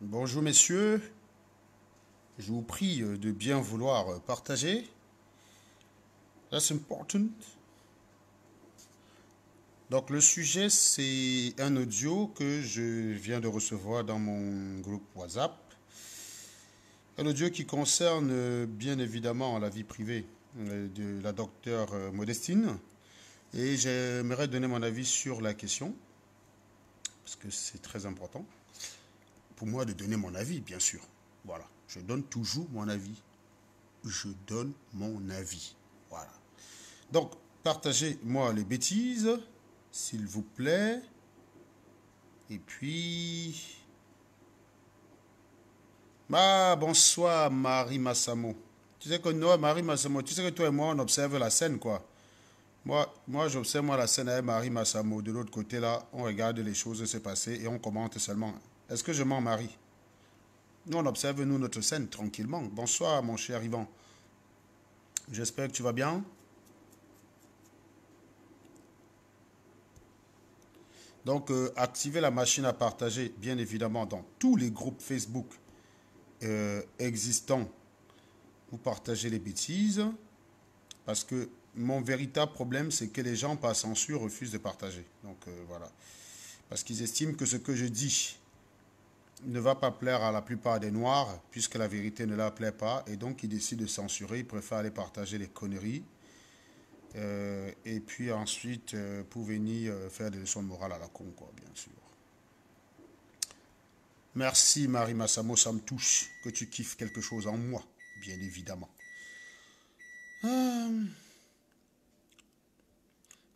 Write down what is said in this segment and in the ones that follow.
Bonjour messieurs, je vous prie de bien vouloir partager. That's important. Donc le sujet c'est un audio que je viens de recevoir dans mon groupe WhatsApp. Un audio qui concerne bien évidemment la vie privée de la docteure Modestine. Et j'aimerais donner mon avis sur la question, parce que c'est très important pour moi de donner mon avis, bien sûr. Voilà, je donne toujours mon avis. Je donne mon avis. Voilà. Donc, partagez-moi les bêtises, s'il vous plaît. Et puis... Ah, bonsoir, Marie Massamo. Tu sais que nous, Marie Massamo, tu sais que toi et moi, on observe la scène, quoi. Moi j'observe la scène avec Marie Massamo. De l'autre côté, là, on regarde les choses se passer et on commente seulement. Est-ce que je mens, Marie? Nous, on observe, nous, notre scène, tranquillement. Bonsoir, mon cher Yvan. J'espère que tu vas bien. Donc, activez la machine à partager, bien évidemment, dans tous les groupes Facebook existants. Vous partagez les bêtises, parce que mon véritable problème, c'est que les gens, par censure, refusent de partager. Donc, voilà. Parce qu'ils estiment que ce que je dis ne va pas plaire à la plupart des Noirs, puisque la vérité ne leur plaît pas, et donc ils décident de censurer, ils préfèrent aller partager les conneries, et puis ensuite, pour venir faire des leçons de morale à la con, quoi, bien sûr. Merci Marie Massamo, ça me touche que tu kiffes quelque chose en moi, bien évidemment. Euh,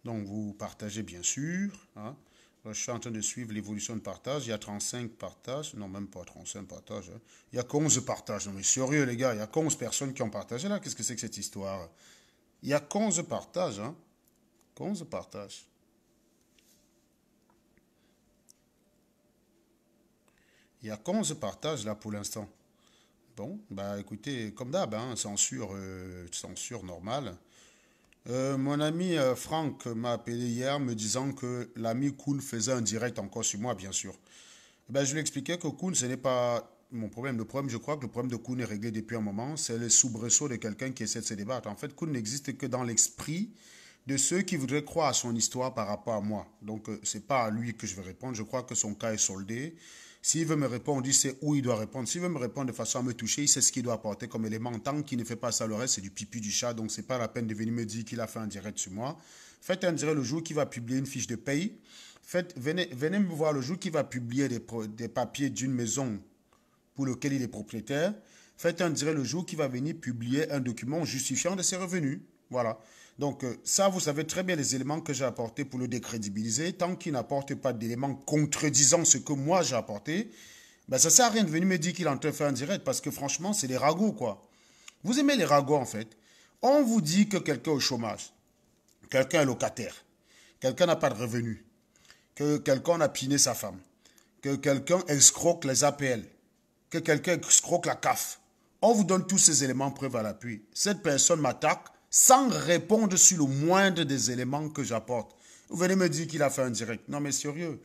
Donc vous partagez bien sûr. Hein. Là, je suis en train de suivre l'évolution de partage. Il y a 35 partages. Non, même pas 35 partages. Hein. Il y a 11 partages. Non mais sérieux les gars, il y a 11 personnes qui ont partagé là. Qu'est-ce que c'est que cette histoire? Il y a 11 partages. Hein. 11 partages. Il y a 11 partages là pour l'instant. Bon, bah écoutez, comme d'hab, hein, censure normale. Mon ami Franck m'a appelé hier me disant que l'ami Kuhn faisait un direct encore sur moi, bien sûr. Ben, je lui expliquais que Kuhn, ce n'est pas mon problème. Le problème, je crois que le problème de Kuhn est réglé depuis un moment. C'est le soubresaut de quelqu'un qui essaie de se débattre. En fait, Kuhn n'existe que dans l'esprit de ceux qui voudraient croire à son histoire par rapport à moi. Donc, ce n'est pas à lui que je vais répondre. Je crois que son cas est soldé. S'il veut me répondre, il sait où il doit répondre. S'il veut me répondre de façon à me toucher, il sait ce qu'il doit apporter comme élément. Tant qu'il ne fait pas ça, le reste, c'est du pipi du chat. Donc, ce n'est pas la peine de venir me dire qu'il a fait un direct sur moi. Faites un direct le jour qu'il va publier une fiche de paye. Venez me voir le jour qu'il va publier des papiers d'une maison pour lequel il est propriétaire. Faites un direct le jour qu'il va venir publier un document justifiant de ses revenus. Voilà. Donc ça, vous savez très bien les éléments que j'ai apportés pour le décrédibiliser. Tant qu'il n'apporte pas d'éléments contredisant ce que moi j'ai apporté, ben ça ne sert à rien de venir me dire qu'il est en train de faire un direct parce que franchement, c'est des ragots, quoi. Vous aimez les ragots, en fait. On vous dit que quelqu'un est au chômage, quelqu'un est locataire, quelqu'un n'a pas de revenus, que quelqu'un a piné sa femme, que quelqu'un escroque les APL, que quelqu'un escroque la CAF. On vous donne tous ces éléments preuve à l'appui. Cette personne m'attaque sans répondre sur le moindre des éléments que j'apporte. Vous venez me dire qu'il a fait un direct. Non mais sérieux.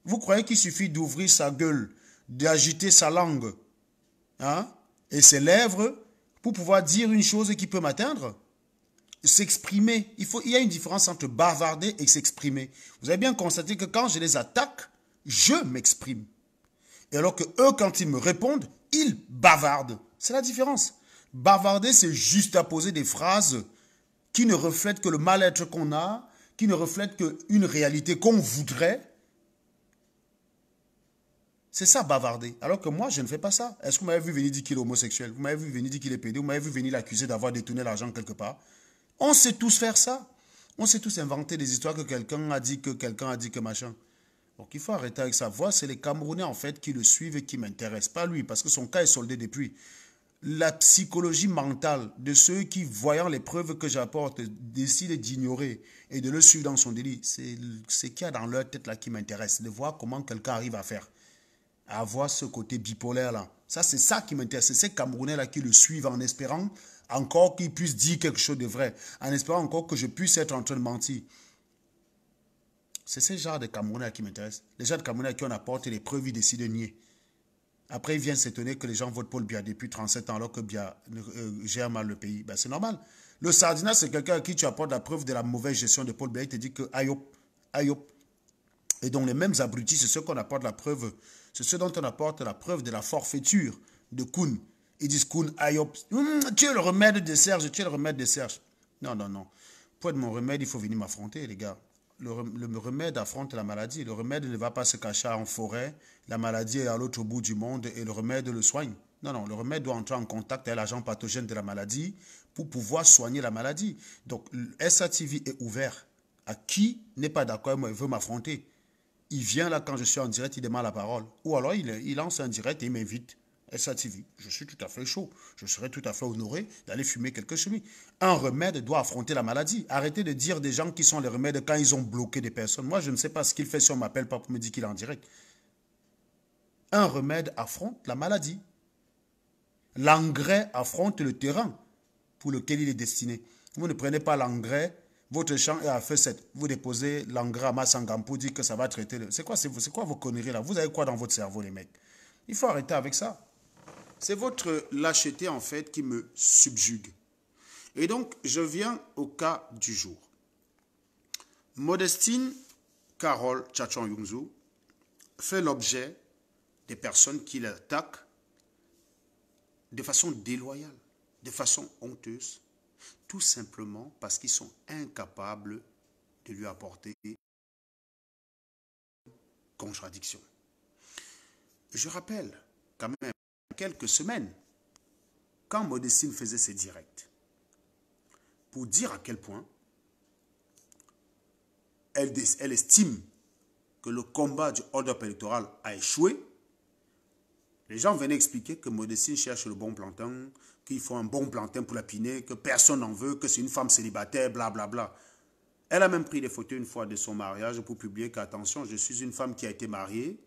Vous croyez qu'il suffit d'ouvrir sa gueule, d'agiter sa langue hein, et ses lèvres pour pouvoir dire une chose qui peut m'atteindre? S'exprimer. Il y a une différence entre bavarder et s'exprimer. Vous avez bien constaté que quand je les attaque, je m'exprime. Et alors que eux, quand ils me répondent, ils bavardent. C'est la différence. Bavarder, c'est juste à poser des phrases qui ne reflètent que le mal-être qu'on a, qui ne reflètent qu'une réalité qu'on voudrait. C'est ça, bavarder. Alors que moi, je ne fais pas ça. Est-ce que vous m'avez vu venir dire qu'il est homosexuel? Vous m'avez vu venir dire qu'il est pédé? Vous m'avez vu venir l'accuser d'avoir détourné l'argent quelque part? On sait tous faire ça. On sait tous inventer des histoires que quelqu'un a dit que machin. Donc il faut arrêter avec sa voix. C'est les Camerounais en fait qui le suivent et qui m'intéressent, pas lui, parce que son cas est soldé depuis. La psychologie mentale de ceux qui, voyant les preuves que j'apporte, décident d'ignorer et de le suivre dans son délit, c'est ce qu'il y a dans leur tête là qui m'intéresse, de voir comment quelqu'un arrive à faire, à avoir ce côté bipolaire là. Ça, c'est ça qui m'intéresse. C'est ces Camerounais là qui le suivent en espérant encore qu'il puisse dire quelque chose de vrai, en espérant encore que je puisse être en train de mentir. C'est ce genre de Camerounais qui m'intéresse. Les gens de Camerounais à qui on apporte les preuves, ils décident de nier. Après, il vient s'étonner que les gens votent Paul Biya depuis 37 ans alors que Biya gère mal le pays. Ben, c'est normal. Le Sardinat, c'est quelqu'un à qui tu apportes la preuve de la mauvaise gestion de Paul Biya. Il te dit que aïe, aïe. Et donc les mêmes abrutis, c'est ceux qu'on apporte la preuve, c'est ceux dont on apporte la preuve de la forfaiture de Koun. Ils disent Koun, aïe, tu es le remède de Serge, tu es le remède de Serge. Non, non, non. Pour être mon remède, il faut venir m'affronter, les gars. Le remède affronte la maladie. Le remède ne va pas se cacher en forêt. La maladie est à l'autre bout du monde et le remède le soigne. Non, non, le remède doit entrer en contact avec l'agent pathogène de la maladie pour pouvoir soigner la maladie. Donc, SATV est ouvert. À qui n'est pas d'accord avec moi, il veut m'affronter. Il vient là quand je suis en direct, il demande la parole. Ou alors il lance un direct et il m'invite. SATV, je suis tout à fait chaud. Je serais tout à fait honoré d'aller fumer quelques chemis. Un remède doit affronter la maladie. Arrêtez de dire des gens qui sont les remèdes quand ils ont bloqué des personnes. Moi, je ne sais pas ce qu'il fait si on ne m'appelle pas pour me dire qu'il est en direct. Un remède affronte la maladie. L'engrais affronte le terrain pour lequel il est destiné. Vous ne prenez pas l'engrais, votre champ est à feu 7. Vous déposez l'engrais à Massangam pour dire que ça va traiter le... C'est quoi vos conneries là? Vous avez quoi dans votre cerveau, les mecs? Il faut arrêter avec ça. C'est votre lâcheté, en fait, qui me subjugue. Et donc, je viens au cas du jour. Modestine Carole Tchatchon-Youngzou fait l'objet des personnes qui l'attaquent de façon déloyale, de façon honteuse, tout simplement parce qu'ils sont incapables de lui apporter contradiction. Je rappelle quand même quelques semaines, quand Modestine faisait ses directs, pour dire à quel point elle estime que le combat du hold-up électoral a échoué, les gens venaient expliquer que Modestine cherche le bon plantain, qu'il faut un bon plantain pour la piner, que personne n'en veut, que c'est une femme célibataire, blablabla. Elle a même pris des photos une fois de son mariage pour publier qu'attention, je suis une femme qui a été mariée.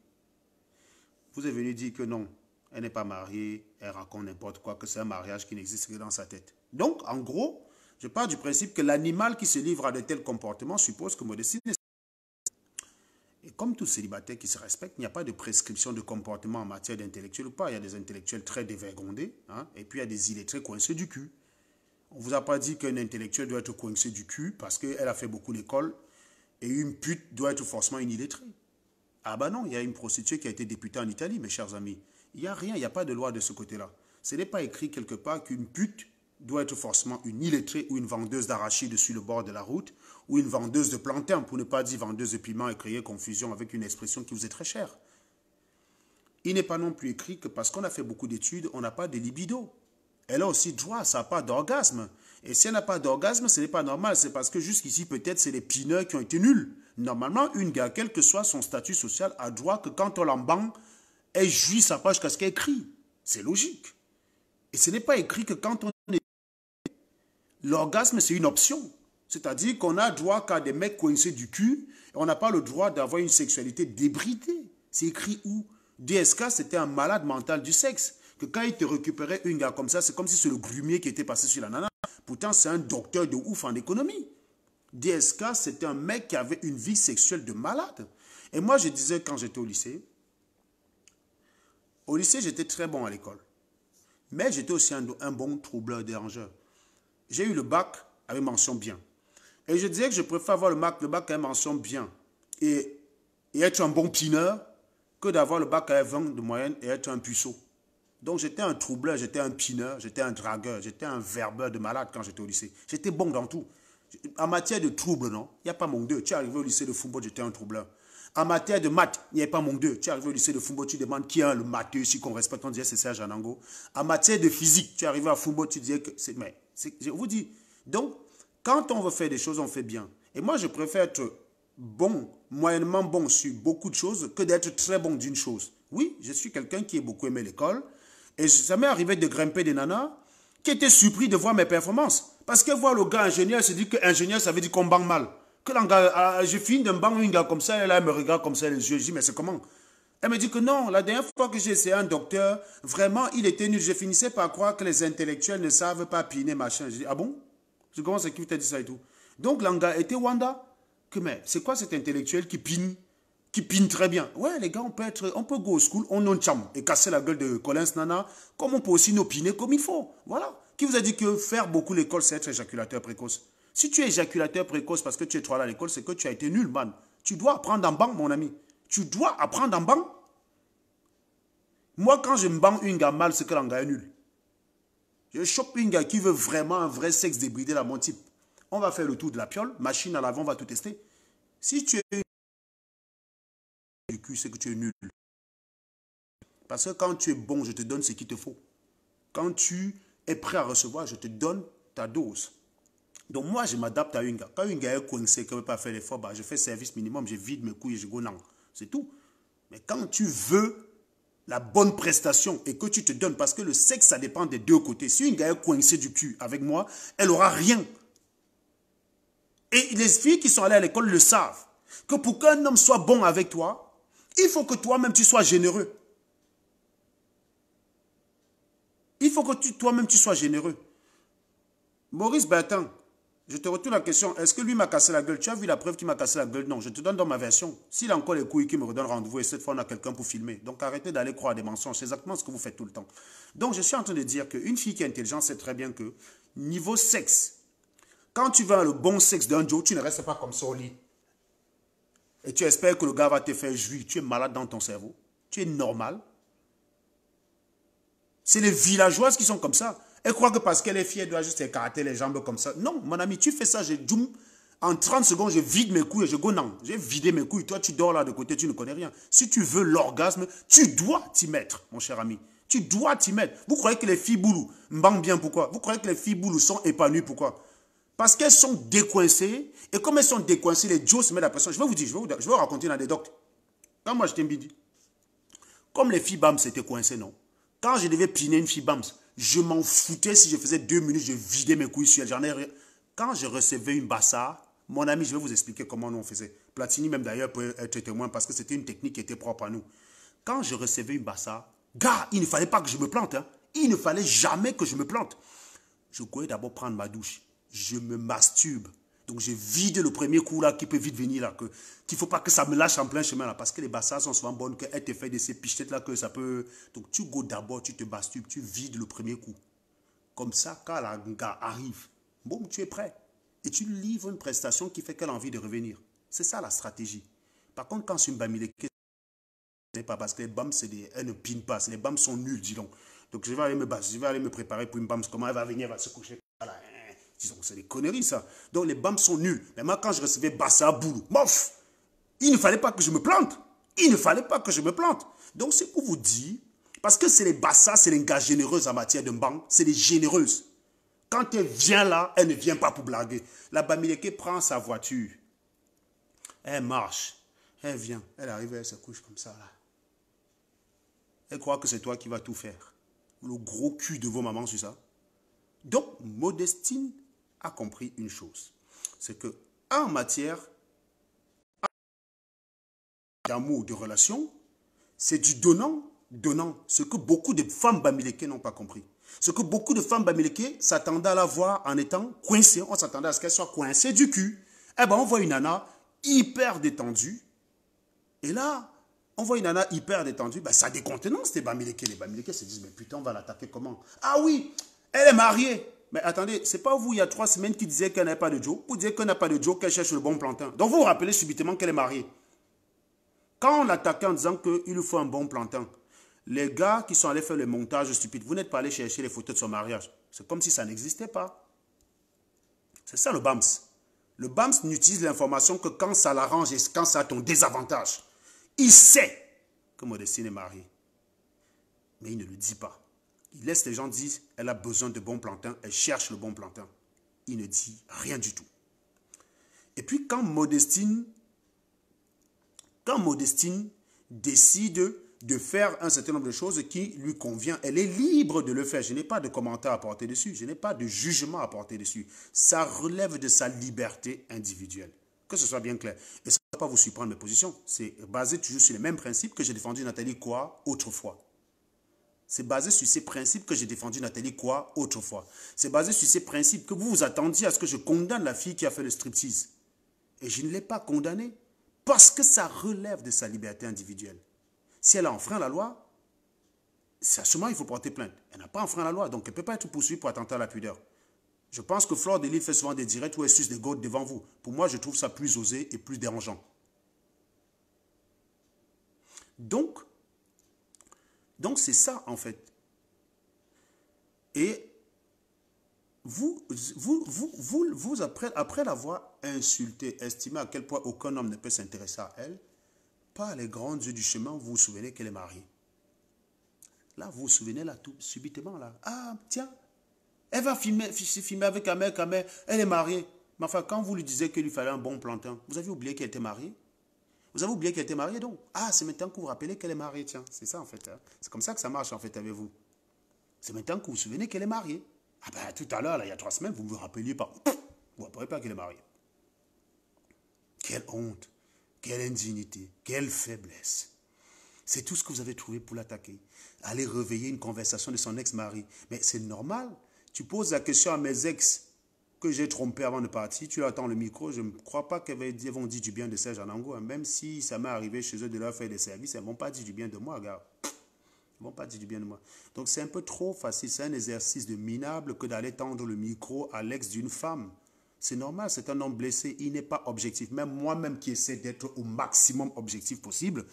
Vous êtes venu dire que non, elle n'est pas mariée, elle raconte n'importe quoi, que c'est un mariage qui n'existe que dans sa tête. Donc, en gros, je pars du principe que l'animal qui se livre à de tels comportements suppose que Modestine est... Et comme tout célibataire qui se respecte, il n'y a pas de prescription de comportement en matière d'intellectuel ou pas. Il y a des intellectuels très dévergondés, hein, et puis il y a des illettrés coincés du cul. On ne vous a pas dit qu'un intellectuel doit être coincé du cul parce qu'elle a fait beaucoup d'école et une pute doit être forcément une illettrée. Ah ben non, il y a une prostituée qui a été députée en Italie, mes chers amis. Il n'y a rien, il n'y a pas de loi de ce côté-là. Ce n'est pas écrit quelque part qu'une pute doit être forcément une illettrée ou une vendeuse d'arachides sur le bord de la route ou une vendeuse de plantain, pour ne pas dire vendeuse de piment et créer confusion avec une expression qui vous est très chère. Il n'est pas non plus écrit que parce qu'on a fait beaucoup d'études, on n'a pas de libido. Elle a aussi droit, ça n'a pas d'orgasme. Et si elle n'a pas d'orgasme, ce n'est pas normal. C'est parce que jusqu'ici, peut-être, c'est les pineurs qui ont été nuls. Normalement, une gars, quel que soit son statut social, a droit que quand on l'embanque, elle jouit sa page jusqu'à ce qu'elle crie. C'est logique. Et ce n'est pas écrit que quand on est... L'orgasme, c'est une option. C'est-à-dire qu'on a droit qu'à des mecs coincés du cul, et on n'a pas le droit d'avoir une sexualité débridée. C'est écrit où? DSK, c'était un malade mental du sexe. Que quand il te récupérait une gars comme ça, c'est comme si c'est le grumier qui était passé sur la nana. Pourtant, c'est un docteur de ouf en économie. DSK, c'était un mec qui avait une vie sexuelle de malade. Et moi, je disais quand j'étais au lycée, j'étais très bon à l'école. Mais j'étais aussi un bon troubleur, dérangeur. J'ai eu le bac avec mention bien. Et je disais que je préfère avoir le bac avec mention bien et être un bon pineur que d'avoir le bac avec 20 de moyenne et être un puceau. Donc j'étais un troubleur, j'étais un pineur, j'étais un dragueur, j'étais un verbeur de malade quand j'étais au lycée. J'étais bon dans tout. En matière de trouble, non, il n'y a pas mon deux. Tu es arrivé au lycée de Fumbo, j'étais un troubleur. En matière de maths, il n'y avait pas mon deux. Tu es arrivé au lycée de Fumbo, tu demandes qui est le matheux, si qu'on respecte, on disait c'est Serge Anango. En matière de physique, tu es arrivé à Fumbo, tu disais que c'est... Mais je vous dis, donc, quand on veut faire des choses, on fait bien. Et moi, je préfère être bon, moyennement bon sur beaucoup de choses que d'être très bon d'une chose. Oui, je suis quelqu'un qui a beaucoup aimé l'école. Et ça m'est arrivé de grimper des nanas qui étaient surpris de voir mes performances. Parce que voir le gars ingénieur, se dit que ingénieur, ça veut dire qu'on banque mal. Que je finis d'un banc une gars comme ça, elle me regarde comme ça, les yeux, je dis, mais c'est comment? Elle me dit que non, la dernière fois que j'ai essayé un docteur, vraiment, il était nul. Je finissais par croire que les intellectuels ne savent pas piner, machin. Je dis, ah bon? Je commence à qui t'a dit ça et tout. Donc, l'anga était Wanda. Que mais, c'est quoi cet intellectuel qui pine qui pine très bien. Ouais, les gars, on peut go au school, on non cham et casser la gueule de Collins Nana, comme on peut aussi nous piner comme il faut. Voilà. Qui vous a dit que faire beaucoup l'école, c'est être éjaculateur précoce? Si tu es éjaculateur précoce parce que tu es trop à l'école, c'est que tu as été nul, man. Tu dois apprendre en banc, mon ami. Tu dois apprendre en banc. Moi, quand je me bang une gars mal, c'est que l'engagé est nul. Je chope une gars qui veut vraiment un vrai sexe débridé là, mon type. On va faire le tour de la piole, machine à l'avant, on va tout tester. Si tu es du cul, c'est que tu es nul. Parce que quand tu es bon, je te donne ce qu'il te faut. Quand tu es prêt à recevoir, je te donne ta dose. Donc moi, je m'adapte à une gars. Quand une gars est coincé, qui ne veut pas faire l'effort, bah, je fais service minimum, je vide mes couilles et je go non. C'est tout. Mais quand tu veux la bonne prestation et que tu te donnes, parce que le sexe, ça dépend des deux côtés. Si une gars est coincée du cul avec moi, elle n'aura rien. Et les filles qui sont allées à l'école le savent. Que pour qu'un homme soit bon avec toi, il faut que toi-même tu sois généreux. Il faut que toi-même tu sois généreux. Maurice Bertin, je te retourne la question. Est-ce que lui m'a cassé la gueule? Tu as vu la preuve qu'il m'a cassé la gueule? Non, je te donne dans ma version. S'il a encore les couilles qui me redonnent rendez-vous et cette fois on a quelqu'un pour filmer. Donc arrêtez d'aller croire des mensonges. C'est exactement ce que vous faites tout le temps. Donc je suis en train de dire qu'une fille qui est intelligente sait très bien que niveau sexe, quand tu veux le bon sexe d'un Joe, tu ne restes pas comme ça au lit. Et tu espères que le gars va te faire jouir. Tu es malade dans ton cerveau. Tu es normal. C'est les villageoises qui sont comme ça. Elle croit que parce qu'elle est fière, elle doit juste écarter les jambes comme ça. Non, mon ami, tu fais ça, en 30 secondes, je vide mes couilles et je go non. J'ai vidé mes couilles. Toi, tu dors là de côté, tu ne connais rien. Si tu veux l'orgasme, tu dois t'y mettre, mon cher ami. Tu dois t'y mettre. Vous croyez que les filles boulou mbang bien, pourquoi? Vous croyez que les filles boulou sont épanouies, pourquoi? Parce qu'elles sont décoincées. Et comme elles sont décoincées, les Joe se mettent la pression. Je vais vous dire, je vais vous raconter une anecdote. Quand moi, j'étais bidi, comme les filles BAMS étaient coincées, non. Quand je devais piner une fille BAMS, je m'en foutais si je faisais 2 minutes, je vidais mes couilles sur elle. J'en ai rien. Quand je recevais une bassa, mon ami, je vais vous expliquer comment nous on faisait. Platini même d'ailleurs peut être témoin parce que c'était une technique qui était propre à nous. Quand je recevais une bassa, gars, il ne fallait pas que je me plante. Hein. Il ne fallait jamais que je me plante. Je courais d'abord prendre ma douche. Je me masturbe. Donc je vide le premier coup là qui peut vite venir là. Qu'il ne faut pas que ça me lâche en plein chemin là. Parce que les bassas sont souvent bonnes, qu'elles te font de ces pichettes là que ça peut... Donc tu go d'abord, tu te masturbes, tu vides le premier coup. Comme ça, quand la gars arrive, boum, tu es prêt. Et tu livres une prestation qui fait qu'elle a envie de revenir. C'est ça la stratégie. Par contre, quand c'est une bamileke, ce n'est pas parce que les bams, elles ne pinent pas. Les bams sont nuls, dis donc. Donc je vais aller me préparer pour une bams. Comment elle va venir, elle va se coucher. Voilà. Disons, c'est des conneries, ça. Donc, les bams sont nuls. Mais moi, quand je recevais Bassa Boulou, mof, il ne fallait pas que je me plante. Il ne fallait pas que je me plante. Donc, c'est pour vous dire, parce que c'est les Bassa, c'est les gars généreuses en matière de bang, c'est les généreuses. Quand elle vient là, elle ne vient pas pour blaguer. La Bamileke prend sa voiture. Elle marche. Elle vient. Elle arrive, elle se couche comme ça, là. Elle croit que c'est toi qui vas tout faire. Le gros cul de vos mamans sur ça. Donc, Modestine a compris une chose. C'est que, en matière d'amour, de relation, c'est du donnant. Ce que beaucoup de femmes bamileke n'ont pas compris. Ce que beaucoup de femmes bamileke s'attendaient à la voir en étant coincées. On s'attendait à ce qu'elle soit coincée du cul. Eh bien, on voit une nana hyper détendue. Et là, on voit une nana hyper détendue. Ben, ça décontenance les bamileke. Les bamileke se disent, mais putain, on va l'attaquer comment? Ah oui, elle est mariée. Mais attendez, c'est pas vous, il y a 3 semaines, qui disait qu'elle n'avait pas de Joe. Vous disiez qu'elle n'a pas de Joe, qu'elle cherche le bon plantain. Donc vous vous rappelez subitement qu'elle est mariée. Quand on l'attaquait en disant qu'il lui faut un bon plantain, les gars qui sont allés faire le montage stupide, vous n'êtes pas allés chercher les photos de son mariage. C'est comme si ça n'existait pas. C'est ça le BAMS. Le BAMS n'utilise l'information que quand ça l'arrange et quand ça a ton désavantage. Il sait que Modestine est mariée. Mais il ne le dit pas. Il laisse les gens dire, elle a besoin de bons plantains, elle cherche le bon plantain. Il ne dit rien du tout. Et puis quand Modestine décide de faire un certain nombre de choses qui lui convient, elle est libre de le faire. Je n'ai pas de commentaire à porter dessus, je n'ai pas de jugement à porter dessus. Ça relève de sa liberté individuelle. Que ce soit bien clair. Et ça ne va pas vous surprendre mes positions. C'est basé toujours sur les mêmes principes que j'ai défendu Nathalie Koa autrefois. C'est basé sur ces principes que j'ai défendu Nathalie Koa autrefois. C'est basé sur ces principes que vous vous attendiez à ce que je condamne la fille qui a fait le striptease. Et je ne l'ai pas condamnée. Parce que ça relève de sa liberté individuelle. Si elle a enfreint la loi, c'est à ce moment il faut porter plainte. Elle n'a pas enfreint la loi, donc elle ne peut pas être poursuivie pour attentat à la pudeur. Je pense que Fleur de Lys fait souvent des directs où elle suce des gouttes devant vous. Pour moi, je trouve ça plus osé et plus dérangeant. Donc c'est ça, en fait. Et vous après l'avoir insultée, estimé à quel point aucun homme ne peut s'intéresser à elle, par les grands yeux du chemin, vous vous souvenez qu'elle est mariée. Là, vous vous souvenez, là, tout subitement, là. Ah, tiens, elle va filmer avec un mec, elle est mariée. Mais enfin, quand vous lui disiez qu'il lui fallait un bon plantain, vous avez oublié qu'elle était mariée? Vous avez oublié qu'elle était mariée, donc? Ah, c'est maintenant que vous vous rappelez qu'elle est mariée, tiens. C'est ça, en fait. Hein. C'est comme ça que ça marche, en fait, avec vous. C'est maintenant que vous vous souvenez qu'elle est mariée. Ah ben, tout à l'heure, il y a 3 semaines, vous ne vous rappeliez pas. Vous ne vous rappelez pas qu'elle est mariée. Quelle honte, quelle indignité, quelle faiblesse. C'est tout ce que vous avez trouvé pour l'attaquer. Aller réveiller une conversation de son ex-mari. Mais c'est normal. Tu poses la question à mes ex que j'ai trompé avant de partir, tu attends le micro, je ne crois pas qu'elles vont dire du bien de Serge Anango. Hein. Même si ça m'est arrivé chez eux de leur faire des services, elles ne vont pas dire du bien de moi, gars. Elles ne vont pas dire du bien de moi. Donc c'est un peu trop facile, c'est un exercice de minable que d'aller tendre le micro à l'ex d'une femme. C'est normal, c'est un homme blessé, il n'est pas objectif. Même moi-même qui essaie d'être au maximum objectif possible,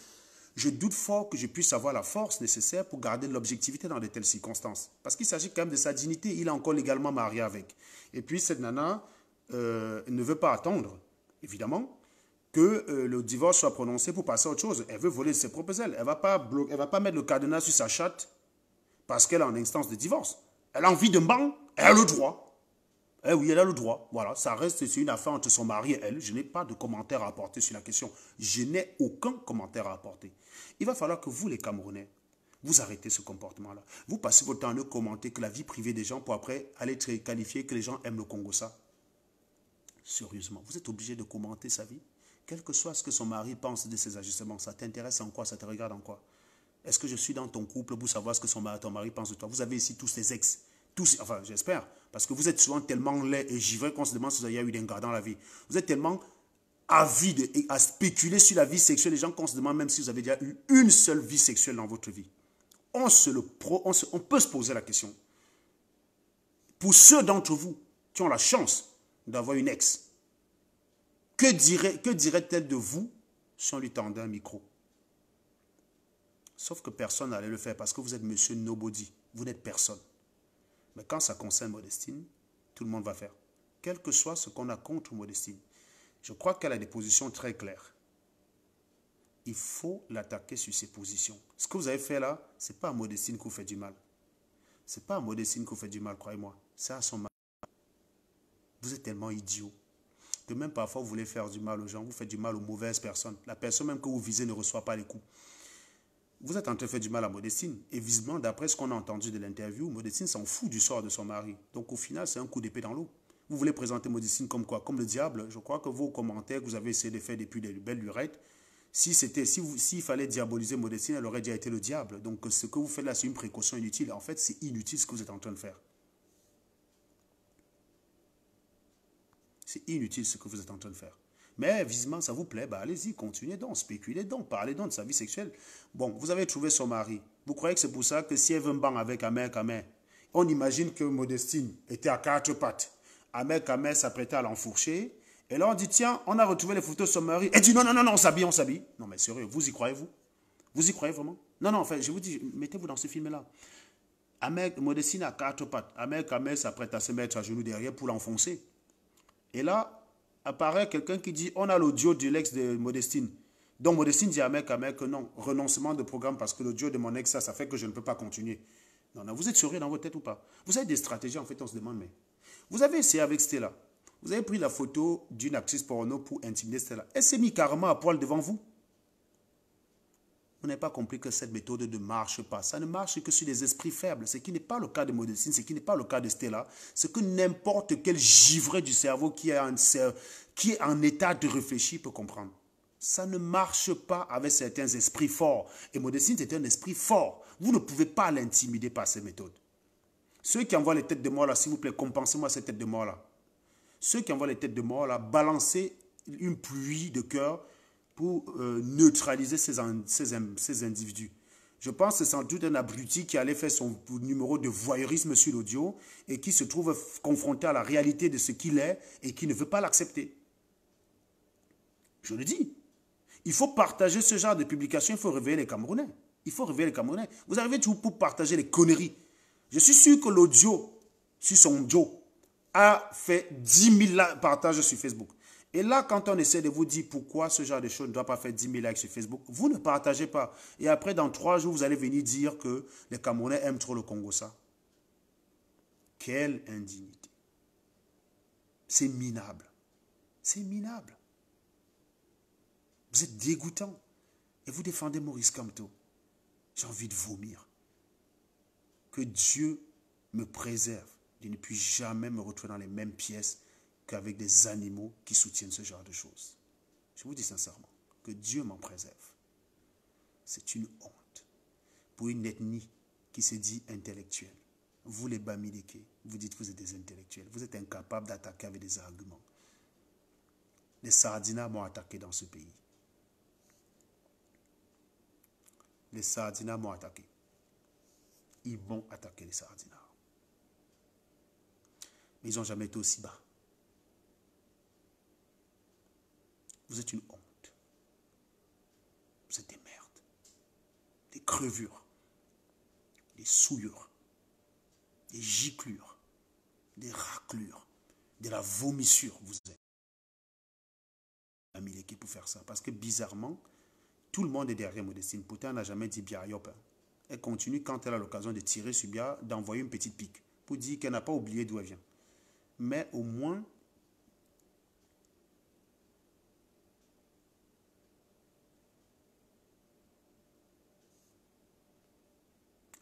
je doute fort que je puisse avoir la force nécessaire pour garder de l'objectivité dans de telles circonstances. Parce qu'il s'agit quand même de sa dignité. Il est encore légalement marié avec. Et puis cette nana ne veut pas attendre, évidemment, que le divorce soit prononcé pour passer à autre chose. Elle veut voler ses propres ailes. Elle ne va pas mettre le cadenas sur sa chatte parce qu'elle est en instance de divorce. Elle a envie de banc, elle a le droit. Eh oui, elle a le droit. Voilà, ça reste une affaire entre son mari et elle. Je n'ai pas de commentaire à apporter sur la question. Je n'ai aucun commentaire à apporter. Il va falloir que vous, les Camerounais, vous arrêtez ce comportement-là. Vous passez votre temps à ne commenter que la vie privée des gens pour après aller qualifier que les gens aiment le Congo ça. Sérieusement, vous êtes obligé de commenter sa vie. Quel que soit ce que son mari pense de ses ajustements, ça t'intéresse en quoi? Ça te regarde en quoi? Est-ce que je suis dans ton couple pour savoir ce que ton mari pense de toi? Vous avez ici tous les ex. Tous, enfin, j'espère. Parce que vous êtes souvent tellement laid et givré qu'on se demande si vous avez eu des gars dans la vie. Vous êtes tellement avide et à spéculer sur la vie sexuelle des gens qu'on se demande même si vous avez déjà eu une seule vie sexuelle dans votre vie. On peut se poser la question. Pour ceux d'entre vous qui ont la chance d'avoir une ex, que dirait-elle de vous si on lui tendait un micro? Sauf que personne n'allait le faire parce que vous êtes monsieur Nobody. Vous n'êtes personne. Mais quand ça concerne Modestine, tout le monde va faire. Quel que soit ce qu'on a contre Modestine. Je crois qu'elle a des positions très claires. Il faut l'attaquer sur ses positions. Ce que vous avez fait là, ce n'est pas à Modestine que vous faites du mal. Ce n'est pas à Modestine que vous faites du mal, croyez-moi. C'est à son mari. Vous êtes tellement idiot que même parfois vous voulez faire du mal aux gens, vous faites du mal aux mauvaises personnes. La personne même que vous visez ne reçoit pas les coups. Vous êtes en train de faire du mal à Modestine. Et visiblement, d'après ce qu'on a entendu de l'interview, Modestine s'en fout du sort de son mari. Donc au final, c'est un coup d'épée dans l'eau. Vous voulez présenter Modestine comme quoi? Comme le diable. Je crois que vos commentaires que vous avez essayé de faire depuis des belles lurettes, s'il fallait diaboliser Modestine, elle aurait déjà été le diable. Donc ce que vous faites là, c'est une précaution inutile. En fait, c'est inutile ce que vous êtes en train de faire. C'est inutile ce que vous êtes en train de faire. Mais visiblement, ça vous plaît, bah allez-y, continuez donc, spéculez donc, parlez donc de sa vie sexuelle. Bon, vous avez trouvé son mari. Vous croyez que c'est pour ça que si elle veut un banc avec Ahmed Kamel, on imagine que Modestine était à 4 pattes. Ahmed Kamel s'apprêtait à l'enfourcher. Et là, on dit, tiens, on a retrouvé les photos de son mari. Elle dit, non, non, non, non, on s'habille, on s'habille. Non, mais sérieux, vous y croyez, vous? Vous y croyez vraiment? Non, non, enfin, je vous dis, mettez-vous dans ce film-là. Modestine a 4 pattes. Ahmed Kamel s'apprête à se mettre à genoux derrière pour l'enfoncer. Et là, apparaît quelqu'un qui dit, on a l'audio de l'ex de Modestine. Donc Modestine dit à Ahmed Kamel que non, renoncement de programme parce que l'audio de mon ex, ça fait que je ne peux pas continuer. Non, non, vous êtes sérieux dans votre tête ou pas? Vous avez des stratégies, en fait, on se demande, mais... Vous avez essayé avec Stella. Vous avez pris la photo d'une actrice porno pour intimider Stella. Elle s'est mise carrément à poil devant vous. Vous n'avez pas compris que cette méthode ne marche pas. Ça ne marche que sur les esprits faibles. Ce qui n'est pas le cas de Modestine, ce qui n'est pas le cas de Stella. Ce que n'importe quel givré du cerveau qui est en état de réfléchir peut comprendre. Ça ne marche pas avec certains esprits forts. Et Modestine, c'est un esprit fort. Vous ne pouvez pas l'intimider par ces méthodes. Ceux qui envoient les têtes de mort là, s'il vous plaît, compensez-moi ces têtes de mort là. Ceux qui envoient les têtes de mort là, balancez une pluie de cœur pour neutraliser ces individus. Je pense que c'est sans doute un abruti qui allait faire son numéro de voyeurisme sur l'audio et qui se trouve confronté à la réalité de ce qu'il est et qui ne veut pas l'accepter. Je le dis. Il faut partager ce genre de publication, il faut réveiller les Camerounais. Il faut réveiller les Camerounais. Vous arrivez toujours pour partager les conneries. Je suis sûr que l'audio, sur son Joe, a fait 10 000 partages sur Facebook. Et là, quand on essaie de vous dire pourquoi ce genre de choses ne doit pas faire 10 000 likes sur Facebook, vous ne partagez pas. Et après, dans 3 jours, vous allez venir dire que les Camerounais aiment trop le Congo, ça. Quelle indignité. C'est minable. C'est minable. Vous êtes dégoûtant. Et vous défendez Maurice Kamto. J'ai envie de vomir. Que Dieu me préserve de ne plus jamais me retrouver dans les mêmes pièces qu'avec des animaux qui soutiennent ce genre de choses. Je vous dis sincèrement, que Dieu m'en préserve. C'est une honte pour une ethnie qui se dit intellectuelle. Vous les Bamileke, vous dites que vous êtes des intellectuels. Vous êtes incapables d'attaquer avec des arguments. Les Sardinas m'ont attaqué dans ce pays. Les Sardinas m'ont attaqué. Ils m'ont attaqué, les Sardinas. Mais ils n'ont jamais été aussi bas. Vous êtes une honte. Vous êtes des merdes. Des crevures. Des souillures. Des giclures. Des raclures. De la vomissure, vous êtes. Amileke pour faire ça. Parce que bizarrement, tout le monde est derrière Modestine. Pourtant, elle n'a jamais dit Bia Yop. Elle continue, quand elle a l'occasion de tirer sur Bia, d'envoyer une petite pique pour dire qu'elle n'a pas oublié d'où elle vient. Mais au moins,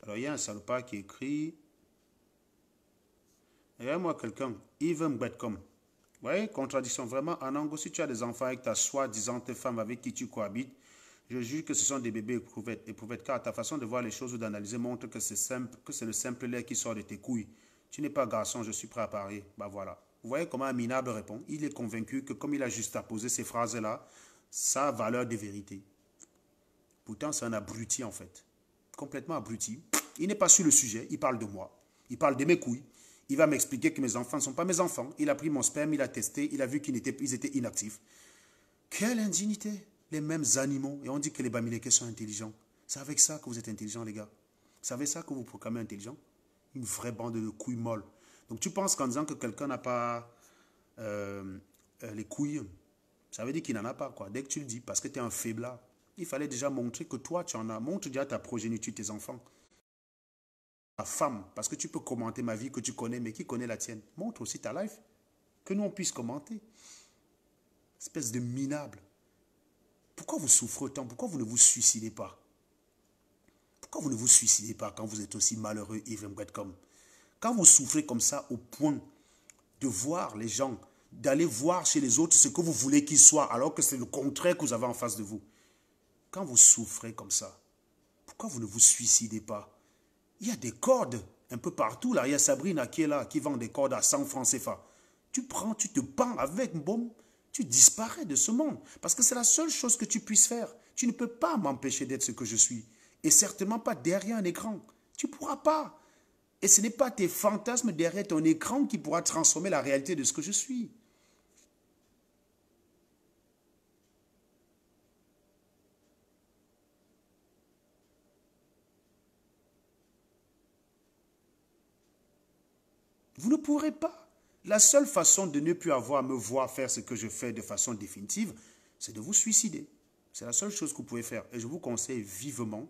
alors il y a un salopard qui écrit, regarde-moi quelqu'un, Yves Mbetcom. Vous voyez, contradiction vraiment. En Ango, si tu as des enfants avec ta soi-disant femme avec qui tu cohabites, je juge que ce sont des bébés éprouvettes, car ta façon de voir les choses ou d'analyser montre que c'est le simple lait qui sort de tes couilles. Tu n'es pas garçon, je suis prêt à parier. Bah voilà. Vous voyez comment Minable répond? Il est convaincu que comme il a juste à poser ces phrases-là, ça a valeur de vérité. Pourtant, c'est un abruti en fait. Complètement abruti. Il n'est pas sur le sujet, il parle de moi. Il parle de mes couilles. Il va m'expliquer que mes enfants ne sont pas mes enfants. Il a pris mon sperme, il a testé, il a vu qu'ils étaient inactifs. Quelle indignité! Les mêmes animaux. Et on dit que les Bamileke sont intelligents. C'est avec ça que vous êtes intelligents, les gars. C'est avec ça que vous proclamez intelligent. Une vraie bande de couilles molles. Donc tu penses qu'en disant que quelqu'un n'a pas les couilles, ça veut dire qu'il n'en a pas, quoi. Dès que tu le dis, parce que tu es un faiblard. Il fallait déjà montrer que toi, tu en as. Montre déjà ta progéniture, tes enfants. Ta femme, parce que tu peux commenter ma vie que tu connais, mais qui connaît la tienne? Montre aussi ta life. Que nous, on puisse commenter. Espèce de minable. Pourquoi vous souffrez autant? Pourquoi vous ne vous suicidez pas? Pourquoi vous ne vous suicidez pas quand vous êtes aussi malheureux, Yves Mbetcom? Quand vous souffrez comme ça au point de voir les gens, d'aller voir chez les autres ce que vous voulez qu'ils soient, alors que c'est le contraire que vous avez en face de vous. Quand vous souffrez comme ça, pourquoi vous ne vous suicidez pas? Il y a des cordes un peu partout là. Il y a Sabrina qui est là, qui vend des cordes à 100 francs CFA. Tu prends, tu te pends avec, boum, tu disparais de ce monde. Parce que c'est la seule chose que tu puisses faire. Tu ne peux pas m'empêcher d'être ce que je suis. Et certainement pas derrière un écran. Tu ne pourras pas. Et ce n'est pas tes fantasmes derrière ton écran qui pourra transformer la réalité de ce que je suis. Vous ne pourrez pas. La seule façon de ne plus avoir à me voir faire ce que je fais de façon définitive, c'est de vous suicider. C'est la seule chose que vous pouvez faire. Et je vous conseille vivement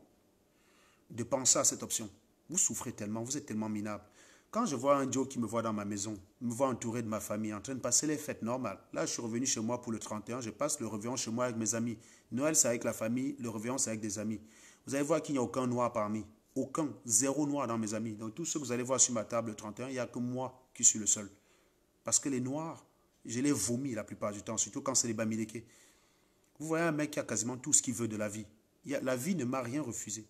de penser à cette option. Vous souffrez tellement, vous êtes tellement minable. Quand je vois un Joe qui me voit dans ma maison, me voit entouré de ma famille, en train de passer les fêtes normales. Là, je suis revenu chez moi pour le 31, je passe le réveillon chez moi avec mes amis. Noël, c'est avec la famille, le réveillon, c'est avec des amis. Vous allez voir qu'il n'y a aucun noir parmi. Aucun, zéro noir dans mes amis. Donc tous ceux que vous allez voir sur ma table le 31, il n'y a que moi qui suis le seul. Parce que les noirs, je les vomis la plupart du temps, surtout quand c'est les Bamileke. Vous voyez un mec qui a quasiment tout ce qu'il veut de la vie. La vie ne m'a rien refusé.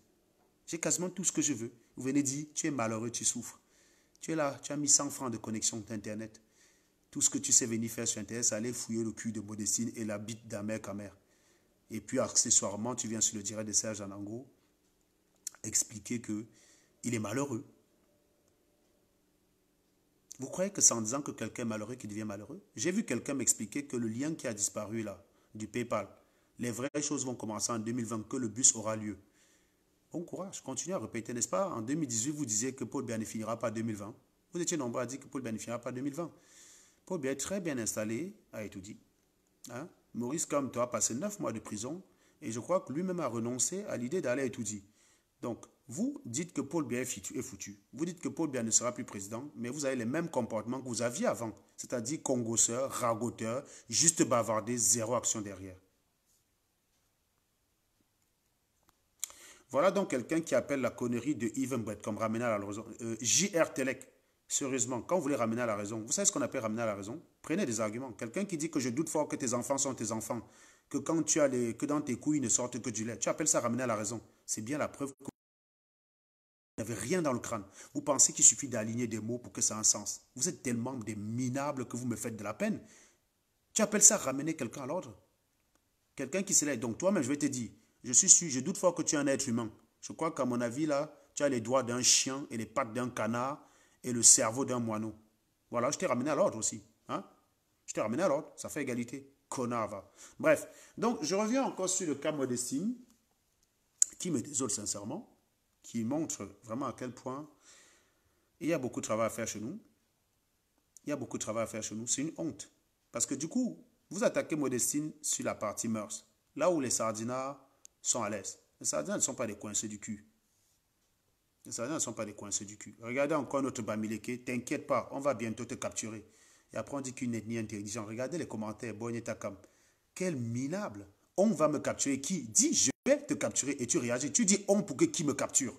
J'ai quasiment tout ce que je veux. Vous venez dire, tu es malheureux, tu souffres. Tu es là, tu as mis 100 francs de connexion d'Internet. Tout ce que tu sais venir faire sur Internet, c'est aller fouiller le cul de Modestine et la bite d'Amer Kamer. Et puis, accessoirement, tu viens sur le direct de Serge Anango expliquer qu'il est malheureux. Vous croyez que c'est en disant que quelqu'un est malheureux qu'il devient malheureux? J'ai vu quelqu'un m'expliquer que le lien qui a disparu là, du PayPal, les vraies choses vont commencer en 2020, que le bus aura lieu. Bon courage, continuez à répéter, n'est-ce pas? En 2018, vous disiez que Paul Biya ne finira pas 2020. Vous étiez nombreux à dire que Paul Biya ne finira pas 2020. Paul Biya est très bien installé à Etoudi. Hein? Maurice Kamto a passé 9 mois de prison et je crois que lui-même a renoncé à l'idée d'aller à Etoudi. Donc, vous dites que Paul Biya est foutu. Vous dites que Paul Biya ne sera plus président, mais vous avez les mêmes comportements que vous aviez avant. C'est-à-dire congosseur, ragoteur, juste bavardé, zéro action derrière. Voilà donc quelqu'un qui appelle la connerie de Yves Mbret comme ramener à la raison. J.R. Telek, sérieusement, quand vous voulez ramener à la raison, vous savez ce qu'on appelle ramener à la raison? Prenez des arguments. Quelqu'un qui dit que je doute fort que tes enfants sont tes enfants, que quand tu as que dans tes couilles ne sortent que du lait, tu appelles ça ramener à la raison. C'est bien la preuve que vous n'avez rien dans le crâne. Vous pensez qu'il suffit d'aligner des mots pour que ça ait un sens. Vous êtes tellement des minables que vous me faites de la peine. Tu appelles ça ramener quelqu'un à l'ordre? Quelqu'un qui se lève. Donc toi-même, je vais te dire, je doute fort que tu es un être humain. Je crois qu'à mon avis, là, tu as les doigts d'un chien et les pattes d'un canard et le cerveau d'un moineau. Voilà, je t'ai ramené à l'ordre aussi. Hein? Je t'ai ramené à l'ordre, ça fait égalité. Connard, va. Bref, donc je reviens encore sur le cas Modestine, qui me désole sincèrement, qui montre vraiment à quel point il y a beaucoup de travail à faire chez nous. Il y a beaucoup de travail à faire chez nous. C'est une honte. Parce que du coup, vous attaquez Modestine sur la partie mœurs. Là où les sardinards sont à l'aise. Les sardinards ne sont pas des coincés du cul. Les sardinards ne sont pas des coincés du cul. Regardez encore notre Bamileke. T'inquiète pas, on va bientôt te capturer. Et après on dit qu'une ethnie intelligente. Regardez les commentaires. Bognetakam. Quel minable. On va me capturer. Qui? Dis je vais te capturer et tu réagis. Tu dis on pour que qui me capture?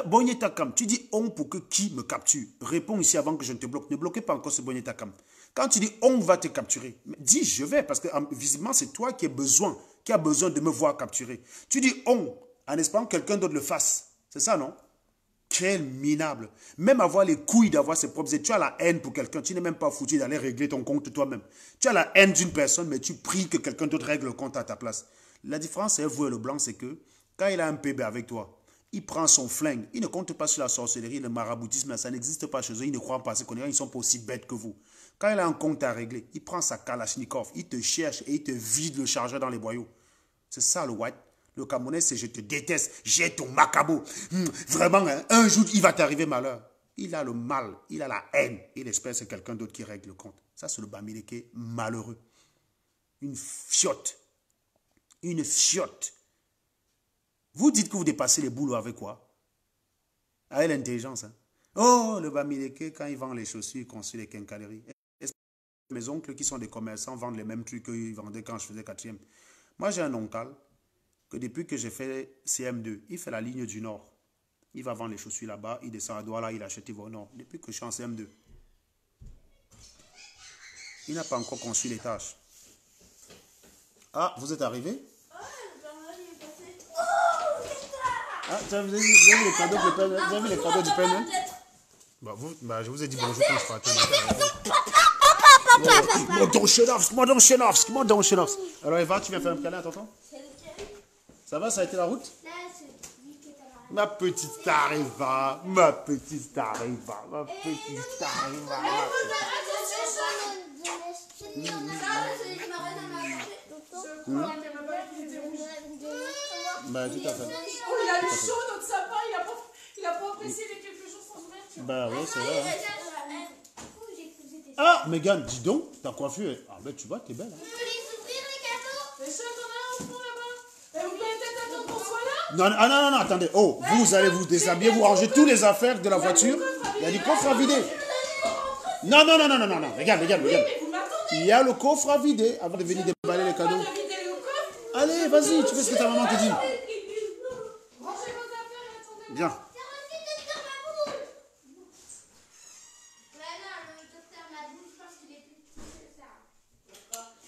Bognetakam, tu dis on pour que qui me capture? Réponds ici avant que je ne te bloque. Ne bloquez pas encore ce Bognetakam. Quand tu dis on va te capturer, dis je vais, parce que visiblement c'est toi qui as besoin de me voir capturer. Tu dis on, en espérant que quelqu'un d'autre le fasse. C'est ça, non? Quel minable. Même avoir les couilles d'avoir ses propres études. Tu as la haine pour quelqu'un. Tu n'es même pas foutu d'aller régler ton compte toi-même. Tu as la haine d'une personne, mais tu pries que quelqu'un d'autre règle le compte à ta place. La différence, c'est vous et le blanc, c'est que quand il a un PB avec toi, il prend son flingue. Il ne compte pas sur la sorcellerie, le maraboutisme. Ça n'existe pas chez eux. Ils ne croient pas à ce qu'on est. Ils ne sont pas aussi bêtes que vous. Quand il a un compte à régler, il prend sa Kalachnikov. Il te cherche et il te vide le chargeur dans les boyaux. C'est ça le white. Le Camerounais, c'est je te déteste. J'ai ton macabo. Vraiment, hein, un jour, il va t'arriver malheur. Il a le mal. Il a la haine. Il espère que c'est quelqu'un d'autre qui règle le compte. Ça, c'est le Bamileke malheureux. Une fiotte. Une fiotte. Vous dites que vous dépassez les boulots avec quoi? Avec l'intelligence. Hein? Oh, le Bamileke, quand il vend les chaussures, il construit les quincailleries. Mes oncles qui sont des commerçants vendent les mêmes trucs qu'ils vendaient quand je faisais 4e. Moi, j'ai un oncle que depuis que j'ai fait CM2, il fait la ligne du Nord. Il va vendre les chaussures là-bas, il descend à Douala, il achète, il va au Nord. Depuis que je suis en CM2. Il n'a pas encore conçu les tâches. Ah, vous êtes arrivé? Ah, vous avez vu les cadeaux du Père Noël? Vous avez vu les cadeaux du Père Noël? Je vous ai dit bonjour quand je partais. Mon don Chenovsk. Alors Eva, tu viens faire un câlin à tonton? Ça va, ça a été la route? Ma petite star Eva, ma petite star Eva, ma petite star Eva. Bah, tout à fait. Oh, il a eu chaud, notre sapin, il a pas apprécié les quelques jours sans ouverture. Bah oui, c'est vrai. Hein. Ah, Mégane, dis donc, ta coiffure. Ah, ben tu vois, t'es belle. Hein. Vous voulez ouvrir les cadeaux? Mais ça, t'en as un au fond là-bas. Et vous voulez peut-être attendre qu'on soit là? Non, ah, non, attendez. Oh, vous allez vous déshabiller, vous rangez tous les affaires de la voiture. Il y a du coffre à vider. Non. Regarde. Il y a le coffre à vider avant de venir déballer les cadeaux. Allez, vas-y, tu fais ce que ta maman te dit. Viens.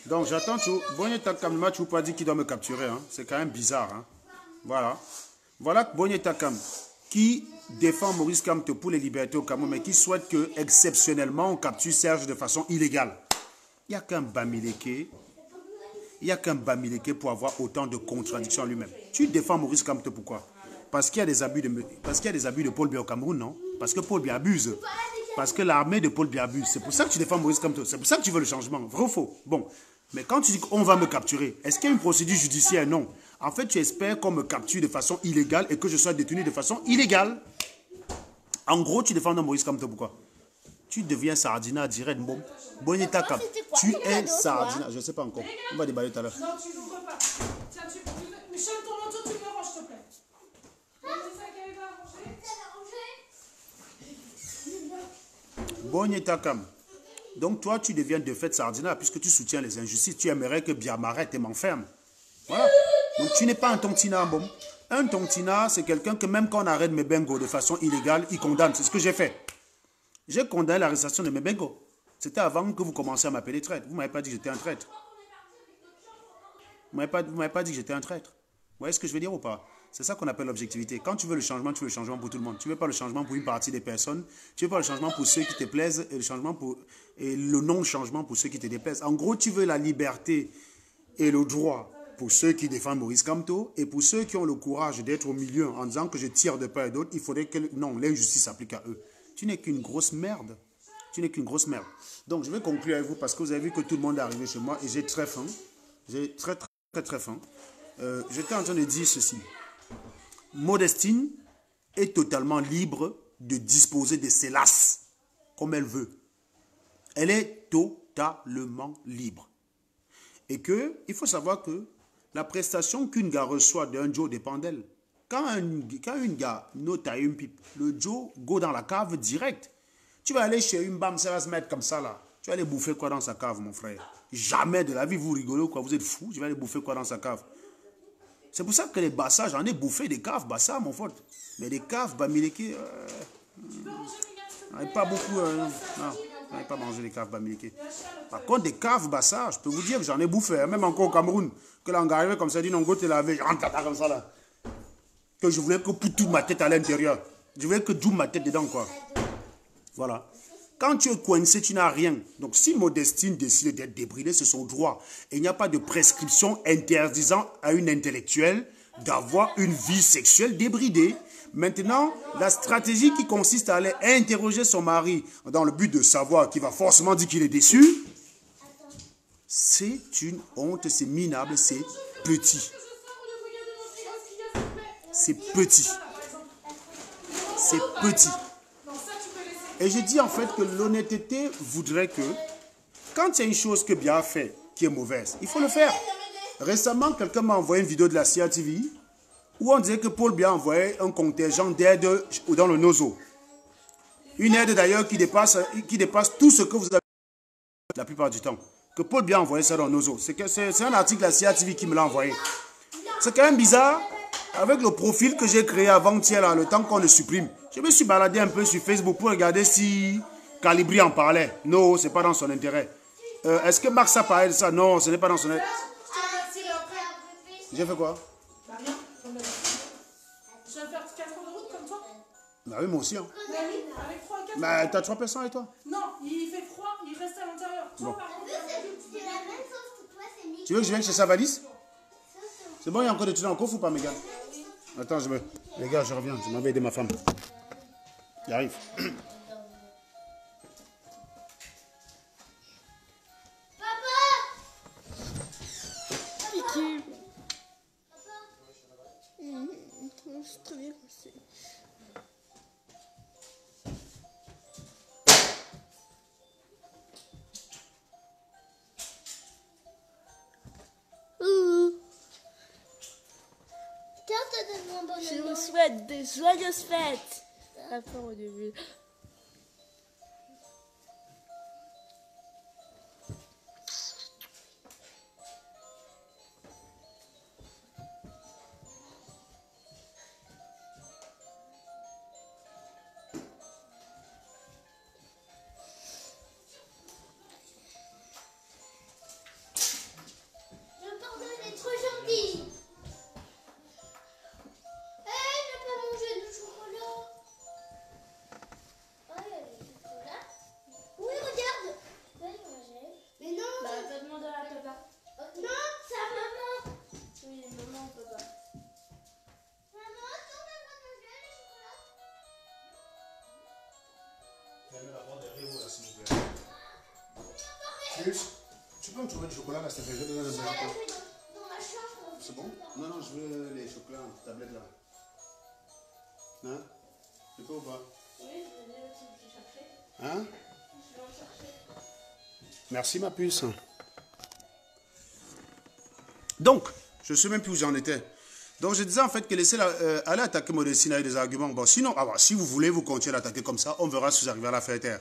Donc j'attends tout. Bognetakam Takam, tu pas dit qu'il doit me capturer. Hein. C'est quand même bizarre. Hein. Voilà. Voilà Bognetakam qui défend Maurice Kamto pour les libertés au Cameroun, mais qui souhaite que exceptionnellement on capture Serge de façon illégale. Il n'y a qu'un Bamileke Il n'y a qu'un Bamileke pour avoir autant de contradictions en lui-même. Tu défends Maurice Kamto, pourquoi? Parce qu'il y a des abus de Paul Biya au Cameroun, non? Parce que Paul Biya abuse. Parce que l'armée de Paul Biya abuse. C'est pour ça que tu défends Maurice Kamto. C'est pour ça que tu veux le changement. Vrai ou faux? Bon. Mais quand tu dis qu'on va me capturer, est-ce qu'il y a une procédure judiciaire? Non. En fait, tu espères qu'on me capture de façon illégale et que je sois détenu de façon illégale. En gros, tu défends Maurice Kamto, pourquoi? Tu deviens Sardina direct. Bon. Bonita Cap. Tu es Sardina. Je ne sais pas encore. On va déballer tout à l'heure. Non, tu n'ouvres pas. Tiens, Michel, ton manteau, tu me le ranges, s'il te plaît. C'est ça qu'elle va ranger. Bonita Cam. Donc toi, tu deviens de fait Sardina puisque tu soutiens les injustices. Tu aimerais que Biya m'arrête et m'enferme. Voilà. Donc tu n'es pas un tontina, bon. Un tontina, c'est quelqu'un que même quand on arrête Mebengo de façon illégale, il condamne. C'est ce que j'ai fait. J'ai condamné l'arrestation de Mebengo. C'était avant que vous commenciez à m'appeler traître. Vous ne m'avez pas dit que j'étais un traître. Vous ne m'avez pas dit que j'étais un traître. Vous voyez ce que je veux dire ou pas? C'est ça qu'on appelle l'objectivité. Quand tu veux le changement, tu veux le changement pour tout le monde. Tu ne veux pas le changement pour une partie des personnes. Tu ne veux pas le changement pour ceux qui te plaisent et le non-changement pour ceux qui te déplaisent. En gros, tu veux la liberté et le droit pour ceux qui défendent Maurice Kamto et pour ceux qui ont le courage d'être au milieu en disant que je tire de part et d'autre, il faudrait que non, l'injustice s'applique à eux. Tu n'es qu'une grosse merde. Tu n'es qu'une grosse merde. Donc, je vais conclure avec vous parce que vous avez vu que tout le monde est arrivé chez moi et j'ai très faim. J'ai très faim. J'étais en train de dire ceci. Modestine est totalement libre de disposer de ses lasses comme elle veut. Elle est totalement libre. Et il faut savoir que la prestation qu'une gars reçoit d'un Joe dépend d'elle. Quand une gars note à une pipe, le Joe go dans la cave direct. Tu vas aller chez une bam, ça va se mettre comme ça là. Tu vas aller bouffer quoi dans sa cave, mon frère? Jamais de la vie, vous rigolez ou quoi? Vous êtes fous? Je vais aller bouffer quoi dans sa cave? C'est pour ça que les bassas, j'en ai bouffé des caves, bassas, mon faute. Mais des caves, Bamileke, pas beaucoup. Non, j'en ai pas mangé des caves Bamileke. Par contre, des caves, bassas, je peux vous dire que j'en ai bouffé, hein, même encore au Cameroun. Que là, on arrivait comme ça, dit non, go te laver, je rentre comme ça là. Que je voulais que pour toute ma tête à l'intérieur. Je voulais que d'où ma tête dedans, quoi. Voilà. Quand tu es coincé, tu n'as rien. Donc, si Modestine décide d'être débridée, c'est son droit. Et il n'y a pas de prescription interdisant à une intellectuelle d'avoir une vie sexuelle débridée. Maintenant, la stratégie qui consiste à aller interroger son mari dans le but de savoir qu'il va forcément dire qu'il est déçu, c'est une honte, c'est minable, c'est petit. C'est petit. C'est petit. Et je dis en fait que l'honnêteté voudrait que, quand il y a une chose que Biya a fait qui est mauvaise, il faut le faire. Récemment, quelqu'un m'a envoyé une vidéo de la CIATV où on disait que Paul Biya a envoyé un contingent d'aide dans le Nozo. Une aide d'ailleurs qui dépasse tout ce que vous avez la plupart du temps. Que Paul Biya a envoyé ça dans le Nozo. C'est un article de la CIATV qui me l'a envoyé. C'est quand même bizarre. Avec le profil que j'ai créé avant-hier, le temps qu'on le supprime, je me suis baladé un peu sur Facebook pour regarder si Calibri en parlait. Non, ce n'est pas dans son intérêt. Est-ce que Max a parlé de ça? Non, ce n'est pas dans son intérêt. J'ai fait quoi? Bah rien. Je vais faire 4 heures de route comme toi. Bah oui, moi aussi. Hein. Bah oui, avec 3 4 Mais t'as 3 personnes avec toi? Non, il fait froid, il reste à l'intérieur. Toi, Bon. par contre, C'est la même chose que toi, c'est Mickey. Tu veux que je vienne chez sa valise? C'est bon, il y a encore des trucs en coffre ou pas, mes gars? Attends, les gars, je reviens. Je m'en vais aider ma femme. J'arrive. C'est très bien aussi. Je vous souhaite de joyeuses fêtes. La fin au début. Je pardonne d'être trop gentil. Ne pas manger de chocolat. Plus, tu peux me trouver du chocolat là, s'il te plaît, je vais donner le chocolat. Dans ma chambre. C'est bon? Non, non, je veux les chocolats, tablette là. Hein? Tu peux ou pas? Oui, je vais chercher. Hein? Je vais en chercher. Merci ma puce. Donc, je ne sais même plus où j'en étais. Donc, je disais en fait que laissez aller attaquer Modestine avec des arguments. Bon, sinon, si vous voulez, vous continuez d'attaquer comme ça. On verra si vous arrivez à la faire taire.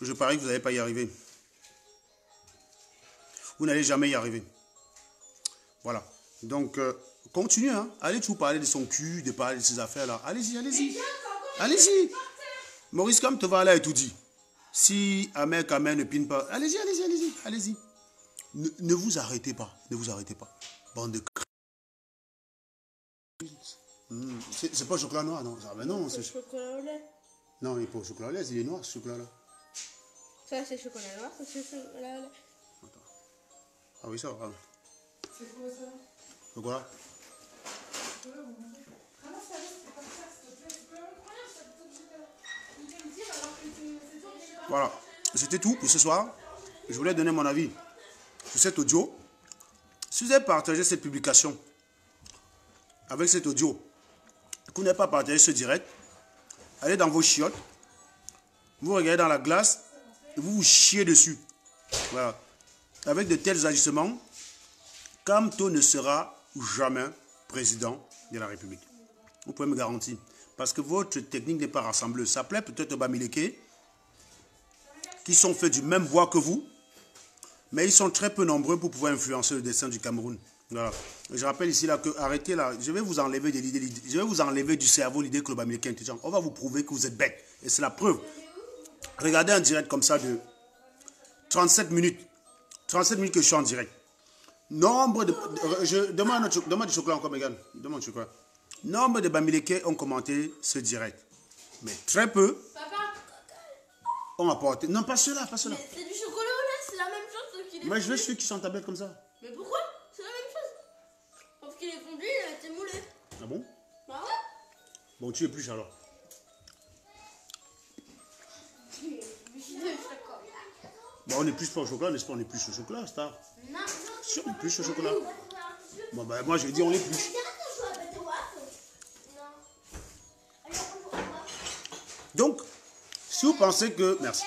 Je parie que vous n'allez pas y arriver. Vous n'allez jamais y arriver. Voilà. Donc, continuez. Hein. Allez tout parler de son cul, de parler de ses affaires là. Allez-y, allez-y. Allez-y. Maurice Kam te va aller et tout dit. Si Ahmed Kamer ne pine pas, allez-y, allez-y, allez-y, allez-y. Ne vous arrêtez pas, ne vous arrêtez pas. Bande de c'est pas au chocolat noir, non? Ah ben non, c'est Chocolat au lait. non, il n'est pas au chocolat au lait, il est noir ce chocolat-là. Ça c'est chocolat noir, ça c'est chocolat au lait. Ah oui, ça va. C'est quoi ça? Chocolat. Comment ça va? C'est pas ça, s'il te plaît. C'est pas incroyable, ça. Tu peux me dire alors que c'est toi qui es. Voilà, c'était tout pour ce soir. Je voulais donner mon avis sur cet audio. Si vous avez partagé cette publication avec cet audio, que vous n'avez pas partagé ce direct, allez dans vos chiottes, vous regardez dans la glace, et vous vous chiez dessus. Voilà. Avec de tels agissements, Kamto ne sera jamais président de la République. Vous pouvez me garantir. Parce que votre technique n'est pas rassembleuse. Ça plaît peut-être aux Bamileke, qui sont faits du même bois que vous, mais ils sont très peu nombreux pour pouvoir influencer le destin du Cameroun. Voilà. Je rappelle ici là que, arrêtez là, je vais vous enlever de l'idée, je vais vous enlever du cerveau l'idée que le Bamileke est intelligent. On va vous prouver que vous êtes bête. Et c'est la preuve. Regardez un direct comme ça de 37 minutes. 37 minutes que je suis en direct. Nombre de... demande du chocolat encore, Megan. Demande du chocolat. Nombre de Bamileke ont commenté ce direct. Mais très peu ont apporté... Non, pas ceux-là, pas ceux-là. Mais c'est du chocolat au lait, c'est la même chose qu'il est. Moi, je veux ceux qui sont en tablette comme ça. Mais pourquoi? C'est la même chose. Parce qu'il est fondu, il a été moulé. Ah bon? Bah ouais. Bon, tu épluches alors. Bon, on n'épluche pas au chocolat, n'est-ce pas? On épluche au chocolat, Star. Non, Si on épluche au chocolat. Bon, ben moi, je vais dire on l'épluche. Donc, si vous pensez que... Merci.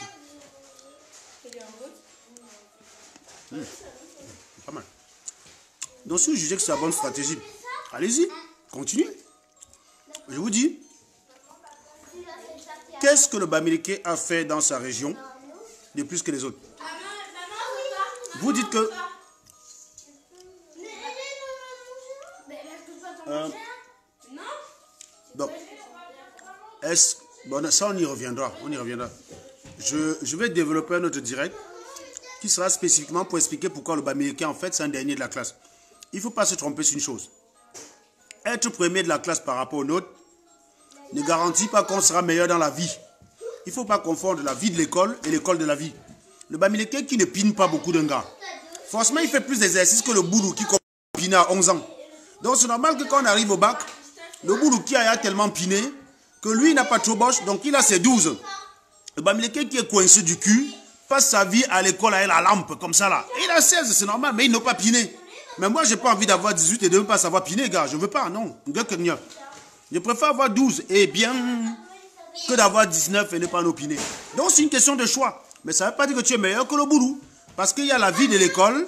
Pas mal. Donc, si vous jugez que c'est la bonne stratégie, allez-y, continuez. Je vous dis, qu'est-ce que le Bamileke a fait dans sa région de plus que les autres? Vous dites que... donc, bon, ça, on y reviendra. On y reviendra. Je vais développer un autre direct qui sera spécifiquement pour expliquer pourquoi le Bamileke, en fait, c'est un dernier de la classe. Il ne faut pas se tromper sur une chose. Être premier de la classe par rapport au nôtre ne garantit pas qu'on sera meilleur dans la vie. Il ne faut pas confondre la vie de l'école et l'école de la vie. Le Bamileke qui ne pine pas beaucoup d'un gars, forcément, il fait plus d'exercices que le Boulou qui pine à 11 ans. Donc, c'est normal que quand on arrive au bac, le Boulou qui a tellement piné que lui n'a pas trop boche, donc il a ses 12. Le Bamileke qui est coincé du cul passe sa vie à l'école avec la lampe, comme ça là. Et il a 16, c'est normal, mais il n'a pas piné. Mais moi, je n'ai pas envie d'avoir 18 et de ne pas savoir piner, gars. Je ne veux pas, non. Je préfère avoir 12 et bien que d'avoir 19 et ne pas opiner. Donc, c'est une question de choix. Mais ça ne veut pas dire que tu es meilleur que le Boulou. Parce qu'il y a la vie de l'école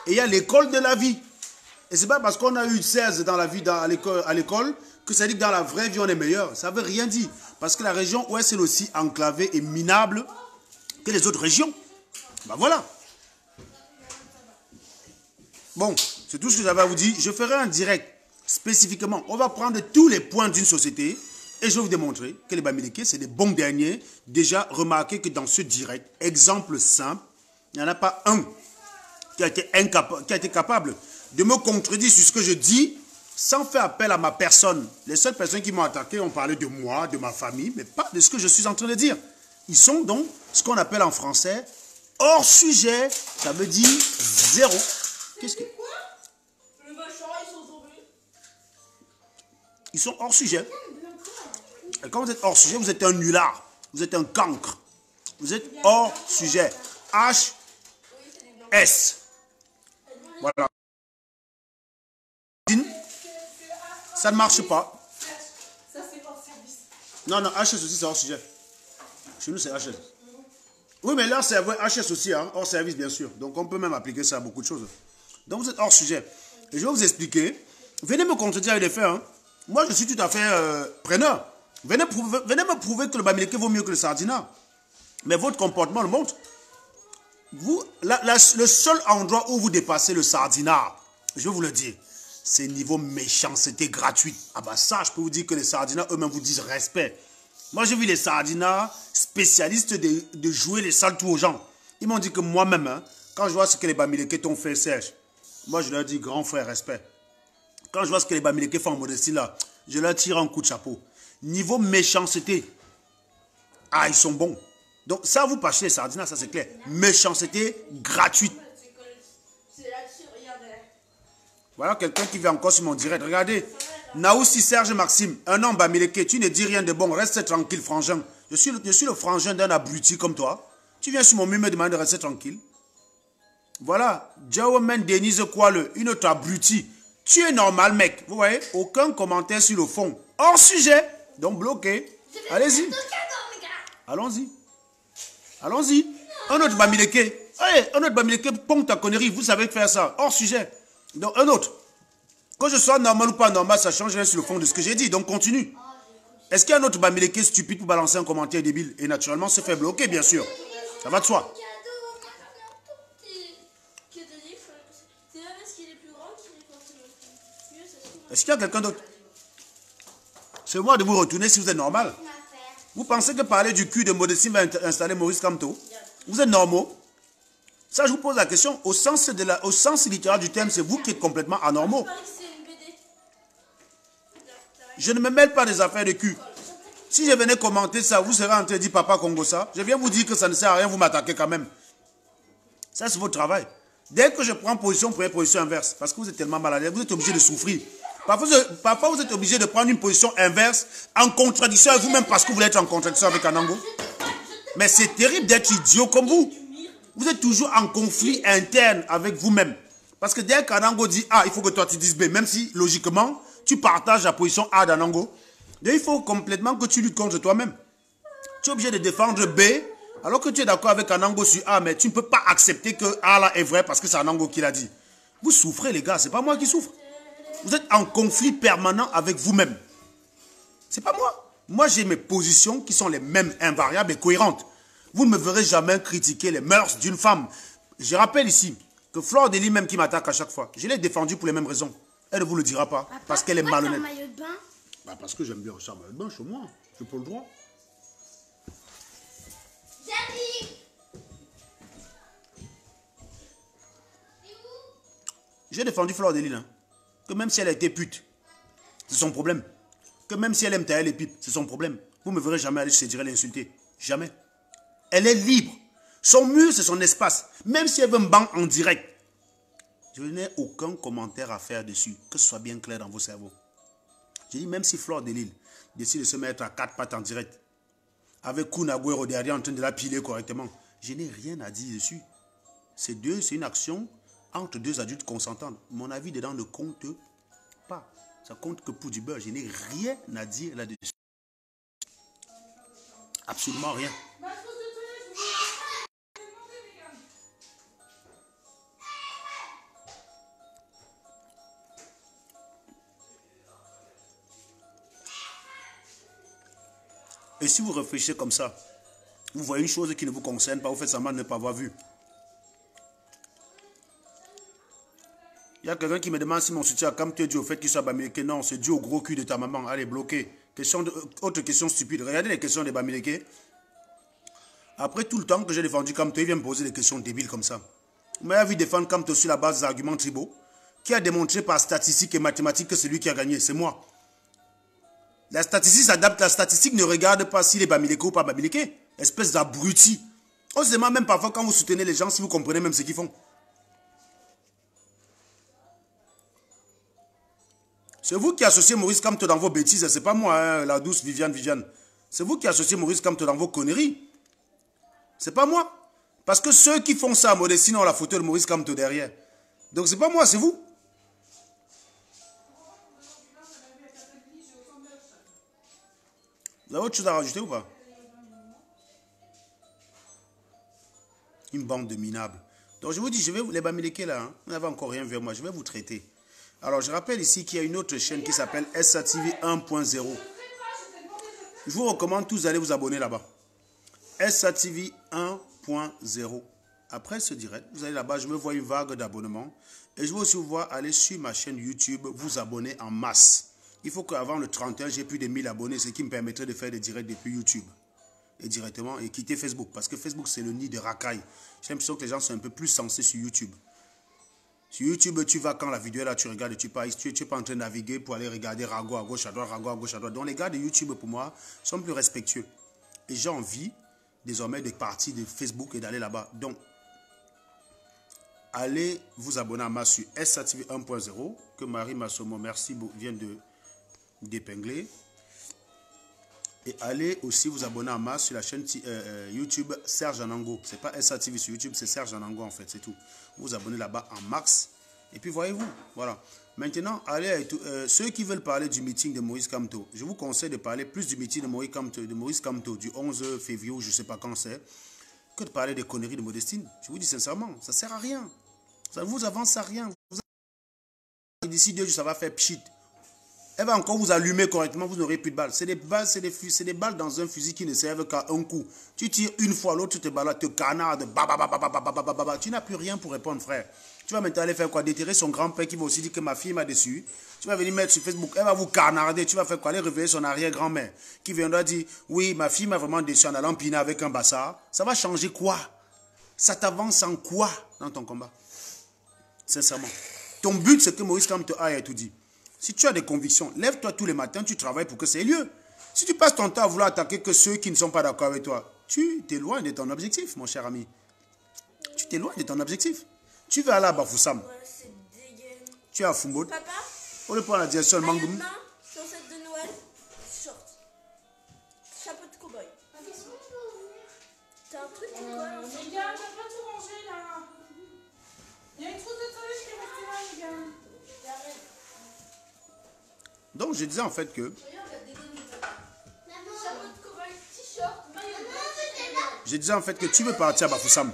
et il y a l'école de la vie. Et ce n'est pas parce qu'on a eu 16 dans la vie à l'école que ça dit que dans la vraie vie, on est meilleur. Ça ne veut rien dire. Parce que la région ouest est aussi enclavée et minable que les autres régions. Ben voilà. Bon, c'est tout ce que j'avais à vous dire. Je ferai un direct spécifiquement. On va prendre tous les points d'une société et je vais vous démontrer que les Bamileke, c'est des bons derniers. Déjà, remarquez que dans ce direct, exemple simple, il n'y en a pas un qui a été capable de me contredire sur ce que je dis sans faire appel à ma personne. Les seules personnes qui m'ont attaqué ont parlé de moi, de ma famille, mais pas de ce que je suis en train de dire. Ils sont donc ce qu'on appelle en français hors sujet. Ça veut dire zéro. Qu'est-ce que... Le machin, ils sont tombés. Ils sont hors sujet. Et quand vous êtes hors sujet, vous êtes un nulard. Vous êtes un cancre. Vous êtes hors sujet. S. Voilà. Ça ne marche pas. Ça, c'est hors service. Non, non, HS aussi, c'est hors sujet. Chez nous, c'est HS. Oui, mais là, c'est HS aussi, hein, hors service, bien sûr. Donc, on peut même appliquer ça à beaucoup de choses. Donc, vous êtes hors sujet. Et je vais vous expliquer. Venez me contredire avec les faits. Hein. Moi, je suis tout à fait preneur. Venez me prouver que le bamileke vaut mieux que le sardina. Mais votre comportement le montre. Vous, le seul endroit où vous dépassez le sardinat, je vais vous le dire, c'est niveau méchanceté gratuite. Ah bah ça, je peux vous dire que les sardinats eux-mêmes vous disent respect. Moi, j'ai vu les sardinats spécialistes de jouer les sales tours aux gens. Ils m'ont dit que moi-même, hein, quand je vois ce que les bamileke t'ont fait, Serge, moi, je leur dis grand frère, respect. Quand je vois ce que les bamileke font en modestie là, je leur tire un coup de chapeau. Niveau méchanceté, ah, ils sont bons. Donc, ça, vous pâchez les sardinats, ça c'est clair. Méchanceté gratuite. Voilà quelqu'un qui vient encore sur mon direct. Regardez. Naoussi Serge Maxime, un homme bamileke, tu ne dis rien de bon, reste tranquille, frangin. Je suis le frangin d'un abruti comme toi. Tu viens sur mon mur me demander de rester tranquille. Voilà. Jawomen Denise Kouale, une autre abruti. Tu es normal, mec. Vous voyez, aucun commentaire sur le fond. Hors sujet. Donc bloqué. Allez-y. Allons-y. Allons-y. Un autre bamileke. Allez, un autre bamileke, ponte ta connerie. Vous savez faire ça. Hors sujet. Donc, un autre. Que je sois normal ou pas normal, ça change rien sur le fond de ce que j'ai dit. Donc, continue. Est-ce qu'il y a un autre bamileke stupide pour balancer un commentaire débile? Et naturellement, se fait bloquer, bien sûr. Ça va de soi. Est-ce qu'il y a quelqu'un d'autre? C'est moi de vous retourner si vous êtes normal. Vous pensez que parler du cul de Modestie va installer Maurice Kamto? Vous êtes normaux? Ça, je vous pose la question. Au sens littéral du terme, c'est vous qui êtes complètement anormaux. Je ne me mêle pas des affaires de cul. Si je venais commenter ça, vous serez en train de dire papa Congo ça. Je viens vous dire que ça ne sert à rien, vous m'attaquez quand même. Ça, c'est votre travail. Dès que je prends position, prenez position inverse. Parce que vous êtes tellement malade, vous êtes obligé de souffrir. Parfois, vous êtes obligé de prendre une position inverse en contradiction avec vous-même parce que vous voulez être en contradiction avec Anango. Mais c'est terrible d'être idiot comme vous. Vous êtes toujours en conflit interne avec vous-même. Parce que dès qu'Anango dit A, il faut que toi tu dises B. Même si, logiquement, tu partages la position A d'Anango. Donc, il faut complètement que tu luttes contre toi-même. Tu es obligé de défendre B, alors que tu es d'accord avec Anango sur A, mais tu ne peux pas accepter que A là est vrai parce que c'est Anango qui l'a dit. Vous souffrez, les gars, c'est pas moi qui souffre. Vous êtes en conflit permanent avec vous-même. C'est pas moi. Moi, j'ai mes positions qui sont les mêmes, invariables et cohérentes. Vous ne me verrez jamais critiquer les mœurs d'une femme. Je rappelle ici que Flore Delis même qui m'attaque à chaque fois, je l'ai défendue pour les mêmes raisons. Elle ne vous le dira pas, papa, parce qu'elle est malhonnête. Maillot de bain? Bah parce que j'aime bien ça, maillot de bain chez moi. J'ai pas le droit. J'ai défendu Flore Delis, hein. Que même si elle a été pute, c'est son problème. Que même si elle aime tailler les pipes, c'est son problème. Vous ne me verrez jamais aller se dire l'insulter. Jamais. Elle est libre. Son mur, c'est son espace. Même si elle veut me ban en direct, je n'ai aucun commentaire à faire dessus. Que ce soit bien clair dans vos cerveaux. Je dis, même si Flore Delis décide de se mettre à quatre pattes en direct, avec Kun Agüero derrière en train de la piler correctement, je n'ai rien à dire dessus. C'est une action entre deux adultes consentants. Mon avis dedans ne compte pas. Ça compte que pour du beurre. Je n'ai rien à dire là-dessus. Absolument rien. Et si vous réfléchissez comme ça, vous voyez une chose qui ne vous concerne pas, vous faites semblant de ne pas avoir vu. Il y a quelqu'un qui me demande si mon soutien à Kamto est dû au fait qu'il soit bamileke. Non, c'est dû au gros cul de ta maman. Allez, bloqué. Autre question stupide. Regardez les questions des bamileke. Après tout le temps que j'ai défendu Kamto, il vient me poser des questions débiles comme ça. Vous m'avez vu défendre Kamto sur la base d'arguments tribaux, qui a démontré par statistiques et mathématiques que c'est lui qui a gagné. C'est moi. La statistique s'adapte. La statistique ne regarde pas s'il est bamileke ou pas bamileke. Espèce d'abruti. On se demande même parfois quand vous soutenez les gens si vous comprenez même ce qu'ils font. C'est vous qui associez Maurice Kamto dans vos bêtises. C'est pas moi, hein, la douce Viviane. C'est vous qui associez Maurice Kamto dans vos conneries. C'est pas moi. Parce que ceux qui font ça à Modestine ont la photo de Maurice Kamto derrière. Donc c'est pas moi, c'est vous. Vous avez autre chose à rajouter ou pas? Une bande de minables. Donc je vous dis, je vais vous, les Bamileke là, hein, vous n'avez encore rien vu à moi, je vais vous traiter. Alors je rappelle ici qu'il y a une autre chaîne qui s'appelle SATV 1.0. Je vous recommande tous d'aller vous abonner là-bas. SATV 1.0. Après ce direct, vous allez là-bas, je me vois une vague d'abonnements. Et je vais aussi vous voir aller sur ma chaîne YouTube, vous abonner en masse. Il faut qu'avant le 31, j'ai plus de 1000 abonnés, ce qui me permettrait de faire des directs depuis YouTube. Et directement, et quitter Facebook. Parce que Facebook, c'est le nid de racailles. J'ai l'impression que les gens sont un peu plus sensés sur YouTube. Sur YouTube, tu vas quand la vidéo est là, tu regardes, tu n'es pas en train de naviguer pour aller regarder Rago à gauche, à droite, Rago à gauche, à droite. Donc les gars de YouTube, pour moi, sont plus respectueux. Et j'ai envie, désormais, de partir de Facebook et d'aller là-bas. Donc, allez vous abonner à ma sur SATV 1.0, que Marie Massomo, merci, vient d'épingler. Et allez aussi vous abonner à ma sur la chaîne YouTube Serge Anango. C'est pas SATV sur YouTube, c'est Serge Anango en fait, c'est tout. Vous vous abonnez là-bas en max. Et puis voyez-vous, voilà. Maintenant, allez ceux qui veulent parler du meeting de Maurice Kamto, je vous conseille de parler plus du meeting de Maurice Kamto du 11 février, ou je ne sais pas quand c'est, que de parler des conneries de Modestine. Je vous dis sincèrement, ça ne sert à rien. Ça ne vous avance à rien. D'ici 2 jours, ça va faire pchit. Elle va encore vous allumer correctement, vous n'aurez plus de balles. C'est des balles, c'est des balles dans un fusil qui ne servent qu'à un coup. Tu tires une fois, l'autre te balade, te canarde, tu n'as plus rien pour répondre, frère. Tu vas maintenant aller faire quoi? Déterrer son grand-père qui va aussi dire que ma fille m'a déçu. Tu vas venir mettre sur Facebook, elle va vous canarder. Tu vas faire quoi? Aller réveiller son arrière-grand-mère qui viendra dire, oui, ma fille m'a vraiment déçu en allant piner avec un bassard. Ça va changer quoi? Ça t'avance en quoi dans ton combat? Sincèrement. Ton but, c'est que Maurice Kamto aille tout dit. Si tu as des convictions, lève-toi tous les matins, tu travailles pour que ça ait lieu. Si tu passes ton temps à vouloir attaquer que ceux qui ne sont pas d'accord avec toi, tu t'éloignes de ton objectif, mon cher ami. Tu t'éloignes de ton objectif. Tu vas aller à Bafoussam. Tu es à Fumbo. Papa, On le prend la direction de Mangoum. main, chaussettes de Noël, short, chapeau de cow-boy. T'as un truc ou quoi? Les gars, t'as pas tout rangé là. Il y a une trousse de toilette qui est restée là, les gars. Donc je disais en fait que... Je disais en fait que tu veux partir à Bafoussam.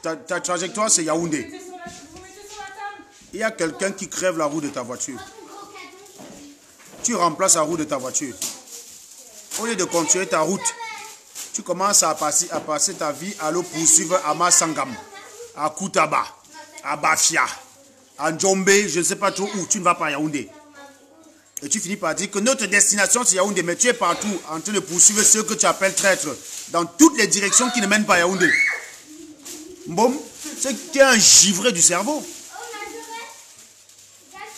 Ta trajectoire c'est Yaoundé. Il y a quelqu'un qui crève la roue de ta voiture. Tu remplaces la roue de ta voiture. Au lieu de continuer ta route, tu commences à passer ta vie à le poursuivre à Massangam, à Koutaba, à Bafia, à Ndjombe, je ne sais pas trop où. Tu ne vas pas à Yaoundé. Et tu finis par dire que notre destination c'est Yaoundé, mais tu es partout en train de poursuivre ceux que tu appelles traîtres dans toutes les directions qui ne mènent pas à Yaoundé. Bon, tu es un givré du cerveau.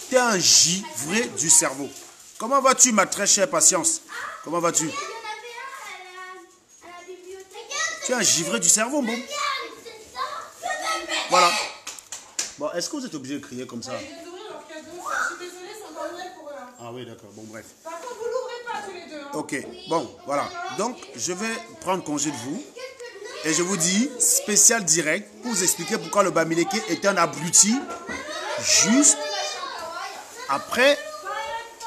Tu es un givré du cerveau. Comment vas-tu, ma très chère patience? Comment vas-tu? Tu es un givré du cerveau, bon. Voilà. Bon, est-ce que vous êtes obligé de crier comme ça? Ils viennent d'ouvrir leur cadeau. Je suis désolée, c'est encore vrai pour eux. Ah oui, d'accord. Bon, bref. Par contre, vous l'ouvrez pas tous les deux. Hein. Ok, bon, voilà. Donc, je vais prendre congé de vous. Et je vous dis, spécial direct, pour vous expliquer pourquoi le Bamileke est un abruti juste après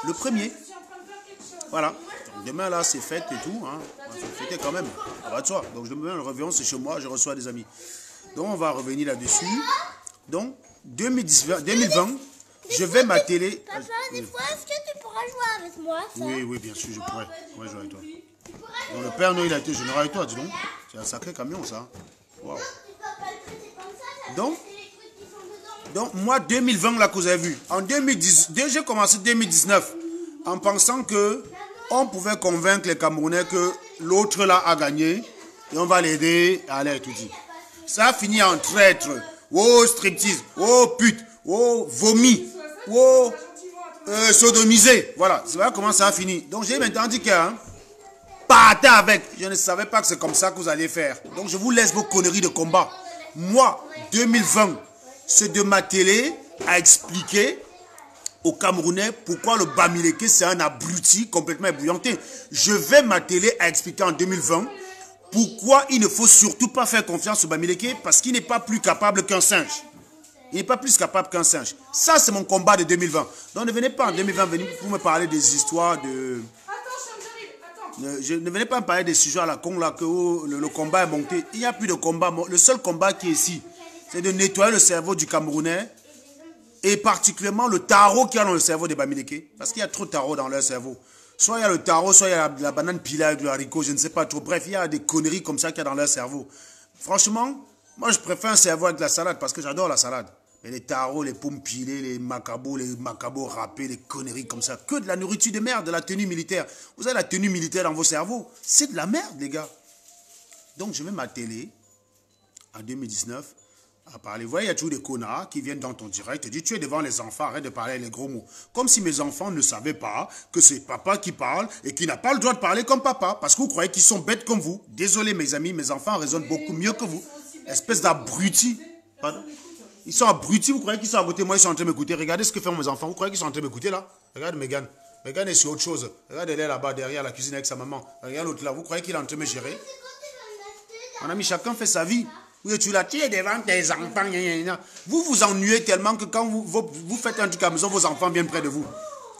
le premier. Voilà. Donc, demain, là, c'est fête et tout. Hein. On va fêter quand même. Ça va de soi. Donc, demain, le réveillon, c'est chez moi. Je reçois des amis. Donc, on va revenir là-dessus. Donc, 2020, je vais m'atteler... Papa, des fois, est-ce que tu pourras jouer avec moi ça? Oui, oui, bien sûr, je pourrais jouer avec toi. Donc, le Père Noël, il a été généreux avec toi, dis donc. C'est un sacré camion, ça. Wow. Donc, moi, 2020, là, que vous avez vu, en 2010, déjà j'ai commencé 2019, en pensant que on pouvait convaincre les Camerounais que l'autre, là, a gagné, et on va l'aider à aller tout dire. Ça a fini en traître. Oh, striptease. Oh, pute. Oh, vomi. Oh, sodomisé. Voilà, c'est voilà comment ça a fini. Donc, j'ai maintenant dit que... Hein, partez avec. Je ne savais pas que c'est comme ça que vous allez faire. Donc, je vous laisse vos conneries de combat. Moi, 2020, c'est de m'atteler à expliquer aux Camerounais pourquoi le Bamileke, c'est un abruti complètement ébouillanté. Je vais m'atteler à expliquer en 2020 Pourquoi il ne faut surtout pas faire confiance au Bamileke? Parce qu'il n'est pas plus capable qu'un singe. Il n'est pas plus capable qu'un singe. Ça, c'est mon combat de 2020. Donc ne venez pas en 2020 pour me parler des histoires de... Je ne venez pas me parler des sujets à la con là que le combat est monté. Il n'y a plus de combat. Le seul combat qui est ici, c'est de nettoyer le cerveau du Camerounais et particulièrement le tarot qu'il y a dans le cerveau des Bamileke. Parce qu'il y a trop de tarot dans leur cerveau. Soit il y a le tarot, soit il y a la banane pilée avec le haricot, je ne sais pas trop. Bref, il y a des conneries comme ça qu'il y a dans leur cerveau. Franchement, moi je préfère un cerveau avec la salade parce que j'adore la salade. Mais les tarots, les pommes pilées, les macabos râpés, les conneries comme ça. Que de la nourriture de merde, de la tenue militaire. Vous avez la tenue militaire dans vos cerveaux. C'est de la merde, les gars. Donc je mets ma télé en 2019 à parler. Vous voyez, il y a toujours des connards qui viennent dans ton direct et disent, tu es devant les enfants, arrête de parler les gros mots. Comme si mes enfants ne savaient pas que c'est papa qui parle et qui n'a pas le droit de parler comme papa. Parce que vous croyez qu'ils sont bêtes comme vous. Désolé mes amis, mes enfants raisonnent beaucoup mieux que vous. Espèce d'abrutis. Pardon? Ils sont abrutis, vous croyez qu'ils sont à côté de moi, ils sont en train de m'écouter. Regardez ce que font mes enfants, vous croyez qu'ils sont en train de m'écouter là? Regarde Megan. Megan est sur autre chose. Regardez-les là-bas, derrière la cuisine avec sa maman. Regarde l'autre là, vous croyez qu'il est en train de me gérer? Mon ami, chacun fait sa vie. Oui, tu l'as tiré devant tes enfants. Vous vous ennuyez tellement que quand vous faites un truc à la maison, vos enfants viennent près de vous.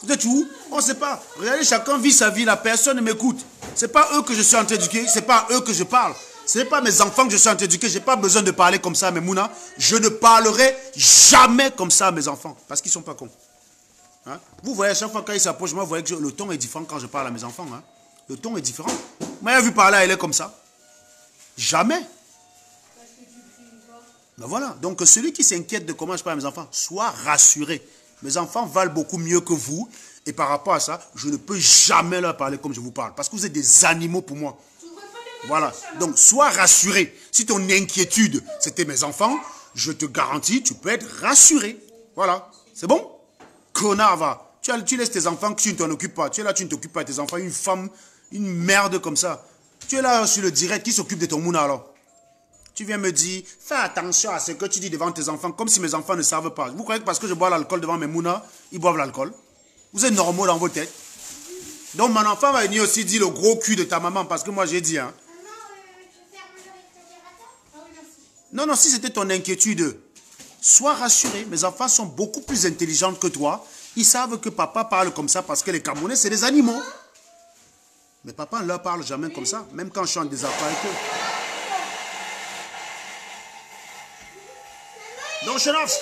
Vous êtes où? On ne sait pas. Regardez, chacun vit sa vie, la personne ne m'écoute. Ce n'est pas eux que je suis en train d'éduquer, ce n'est pas eux que je parle. Ce n'est pas mes enfants que je suis en train d'éduquer. Je n'ai pas besoin de parler comme ça à mes Mouna. Je ne parlerai jamais comme ça à mes enfants. Parce qu'ils ne sont pas cons. Hein? Vous voyez, à chaque fois quand ils s'approchent, moi, vous voyez que le ton est différent quand je parle à mes enfants. Hein? Le ton est différent. Moi, j'ai vu parler à elle comme ça. Jamais. Ben voilà. Donc, celui qui s'inquiète de comment je parle à mes enfants, soit rassuré. Mes enfants valent beaucoup mieux que vous. Et par rapport à ça, je ne peux jamais leur parler comme je vous parle. Parce que vous êtes des animaux pour moi. Voilà. Donc, sois rassuré. Si ton inquiétude, c'était mes enfants, je te garantis, tu peux être rassuré. Voilà. C'est bon? Connard, va. Tu laisses tes enfants, que tu ne t'en occupes pas. Tu es là, tu ne t'occupes pas de tes enfants. Une femme, une merde comme ça. Tu es là sur le direct, qui s'occupe de ton mouna alors? Tu viens me dire, fais attention à ce que tu dis devant tes enfants, comme si mes enfants ne savent pas. Vous croyez que parce que je bois l'alcool devant mes mounas, ils boivent l'alcool? Vous êtes normaux dans vos têtes. Donc mon enfant va venir aussi dire le gros cul de ta maman, parce que moi j'ai dit, hein. Non, non, si c'était ton inquiétude, sois rassuré. Mes enfants sont beaucoup plus intelligents que toi. Ils savent que papa parle comme ça parce que les Camerounais, c'est des animaux. Mais papa ne leur parle jamais comme ça, même quand je suis en désaccord avec eux. Donc, Chenovsk.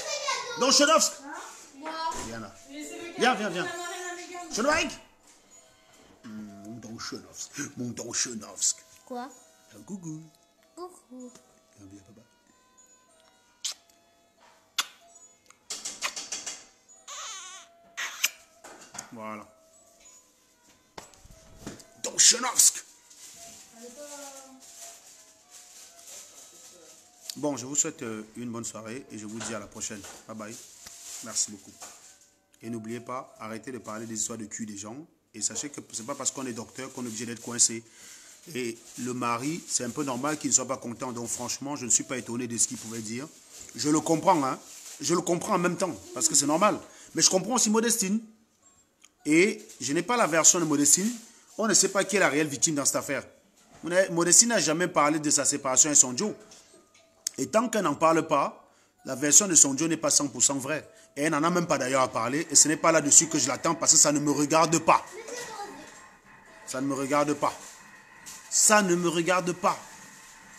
Viens là. Viens. Chenovsk. Mon don Chenovsk. Quoi? Coucou. Coucou. Viens, papa. Voilà. Donc, Chenovsk. Bon, je vous souhaite une bonne soirée et je vous dis à la prochaine. Bye bye. Merci beaucoup. Et n'oubliez pas, arrêtez de parler des histoires de cul des gens. Et sachez que ce n'est pas parce qu'on est docteur qu'on est obligé d'être coincé. Et le mari, c'est un peu normal qu'il ne soit pas content. Donc franchement, je ne suis pas étonné de ce qu'il pouvait dire. Je le comprends, hein. Je le comprends en même temps, parce que c'est normal. Mais je comprends aussi Modestine. Et je n'ai pas la version de Modestine. On ne sait pas qui est la réelle victime dans cette affaire. Modestine n'a jamais parlé de sa séparation avec son Joe. Et tant qu'elle n'en parle pas, la version de son Joe n'est pas 100% vraie. Et elle n'en a même pas d'ailleurs à parler. Et ce n'est pas là-dessus que je l'attends parce que ça ne me regarde pas. Ça ne me regarde pas. Ça ne me regarde pas.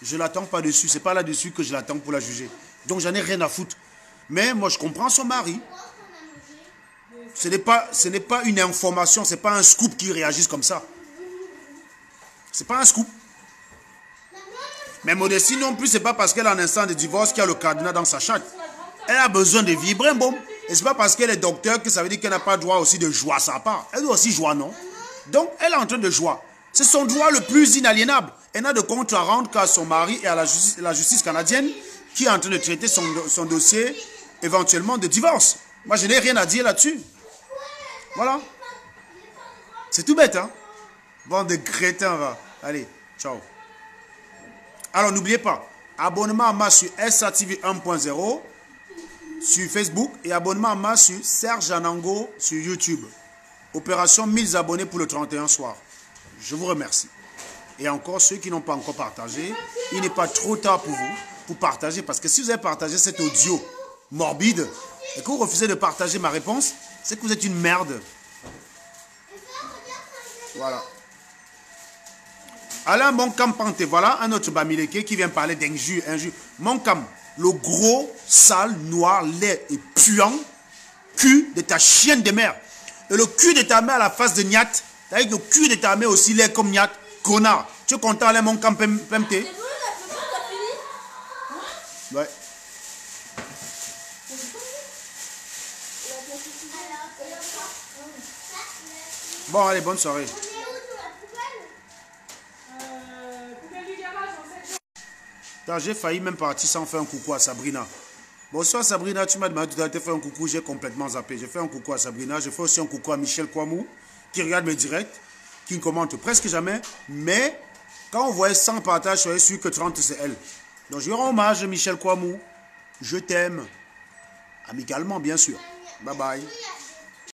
Je ne l'attends pas dessus. Ce n'est pas là-dessus que je l'attends pour la juger. Donc j'en ai rien à foutre. Mais moi je comprends son mari. Ce n'est pas une information, ce n'est pas un scoop qui réagisse comme ça. Ce n'est pas un scoop. Mais Modestine non plus, ce n'est pas parce qu'elle a un instant de divorce qu'il y a le cadenas dans sa chatte. Elle a besoin de vibrer, bon. Et ce n'est pas parce qu'elle est docteur que ça veut dire qu'elle n'a pas le droit aussi de jouer à sa part. Elle doit aussi jouer, non? Donc, elle est en train de jouer. C'est son droit le plus inaliénable. Elle n'a de compte à rendre qu'à son mari et à la justice canadienne qui est en train de traiter son dossier éventuellement de divorce. Moi, je n'ai rien à dire là-dessus. Voilà. C'est tout bête, hein? Bon, de crétins, va. Allez, ciao. Alors, n'oubliez pas, abonnement à moi sur SATV 1.0 sur Facebook et abonnement à moi sur Serge Anango sur YouTube. Opération 1000 abonnés pour le 31 soir. Je vous remercie. Et encore, ceux qui n'ont pas encore partagé, il n'est pas trop tard pour vous, pour partager. Parce que si vous avez partagé cet audio morbide et que vous refusez de partager ma réponse, c'est que vous êtes une merde. Voilà. Alain Monkam Panté, voilà un autre Bamileke qui vient parler d'injure. Monkam, le gros, sale, noir, laid et puant cul de ta chienne de mère. Et le cul de ta mère à la face de Niat. Avec le cul de ta mère aussi laid comme Niat. Connard. Tu es content, Alain Monkam Panté? Ouais. Bon, allez, bonne soirée. J'ai failli même partir sans faire un coucou à Sabrina. Bonsoir Sabrina, tu m'as demandé tout à l'heure de faire un coucou, j'ai complètement zappé. J'ai fait un coucou à Sabrina, je fais aussi un coucou à Michel Kouamou, qui regarde mes directs, qui ne commente presque jamais, mais quand on voit 100 partages, je suis sûr que 30 c'est elle. Donc je rends hommage Michel Kouamou, je t'aime, amicalement bien sûr. Bye bye.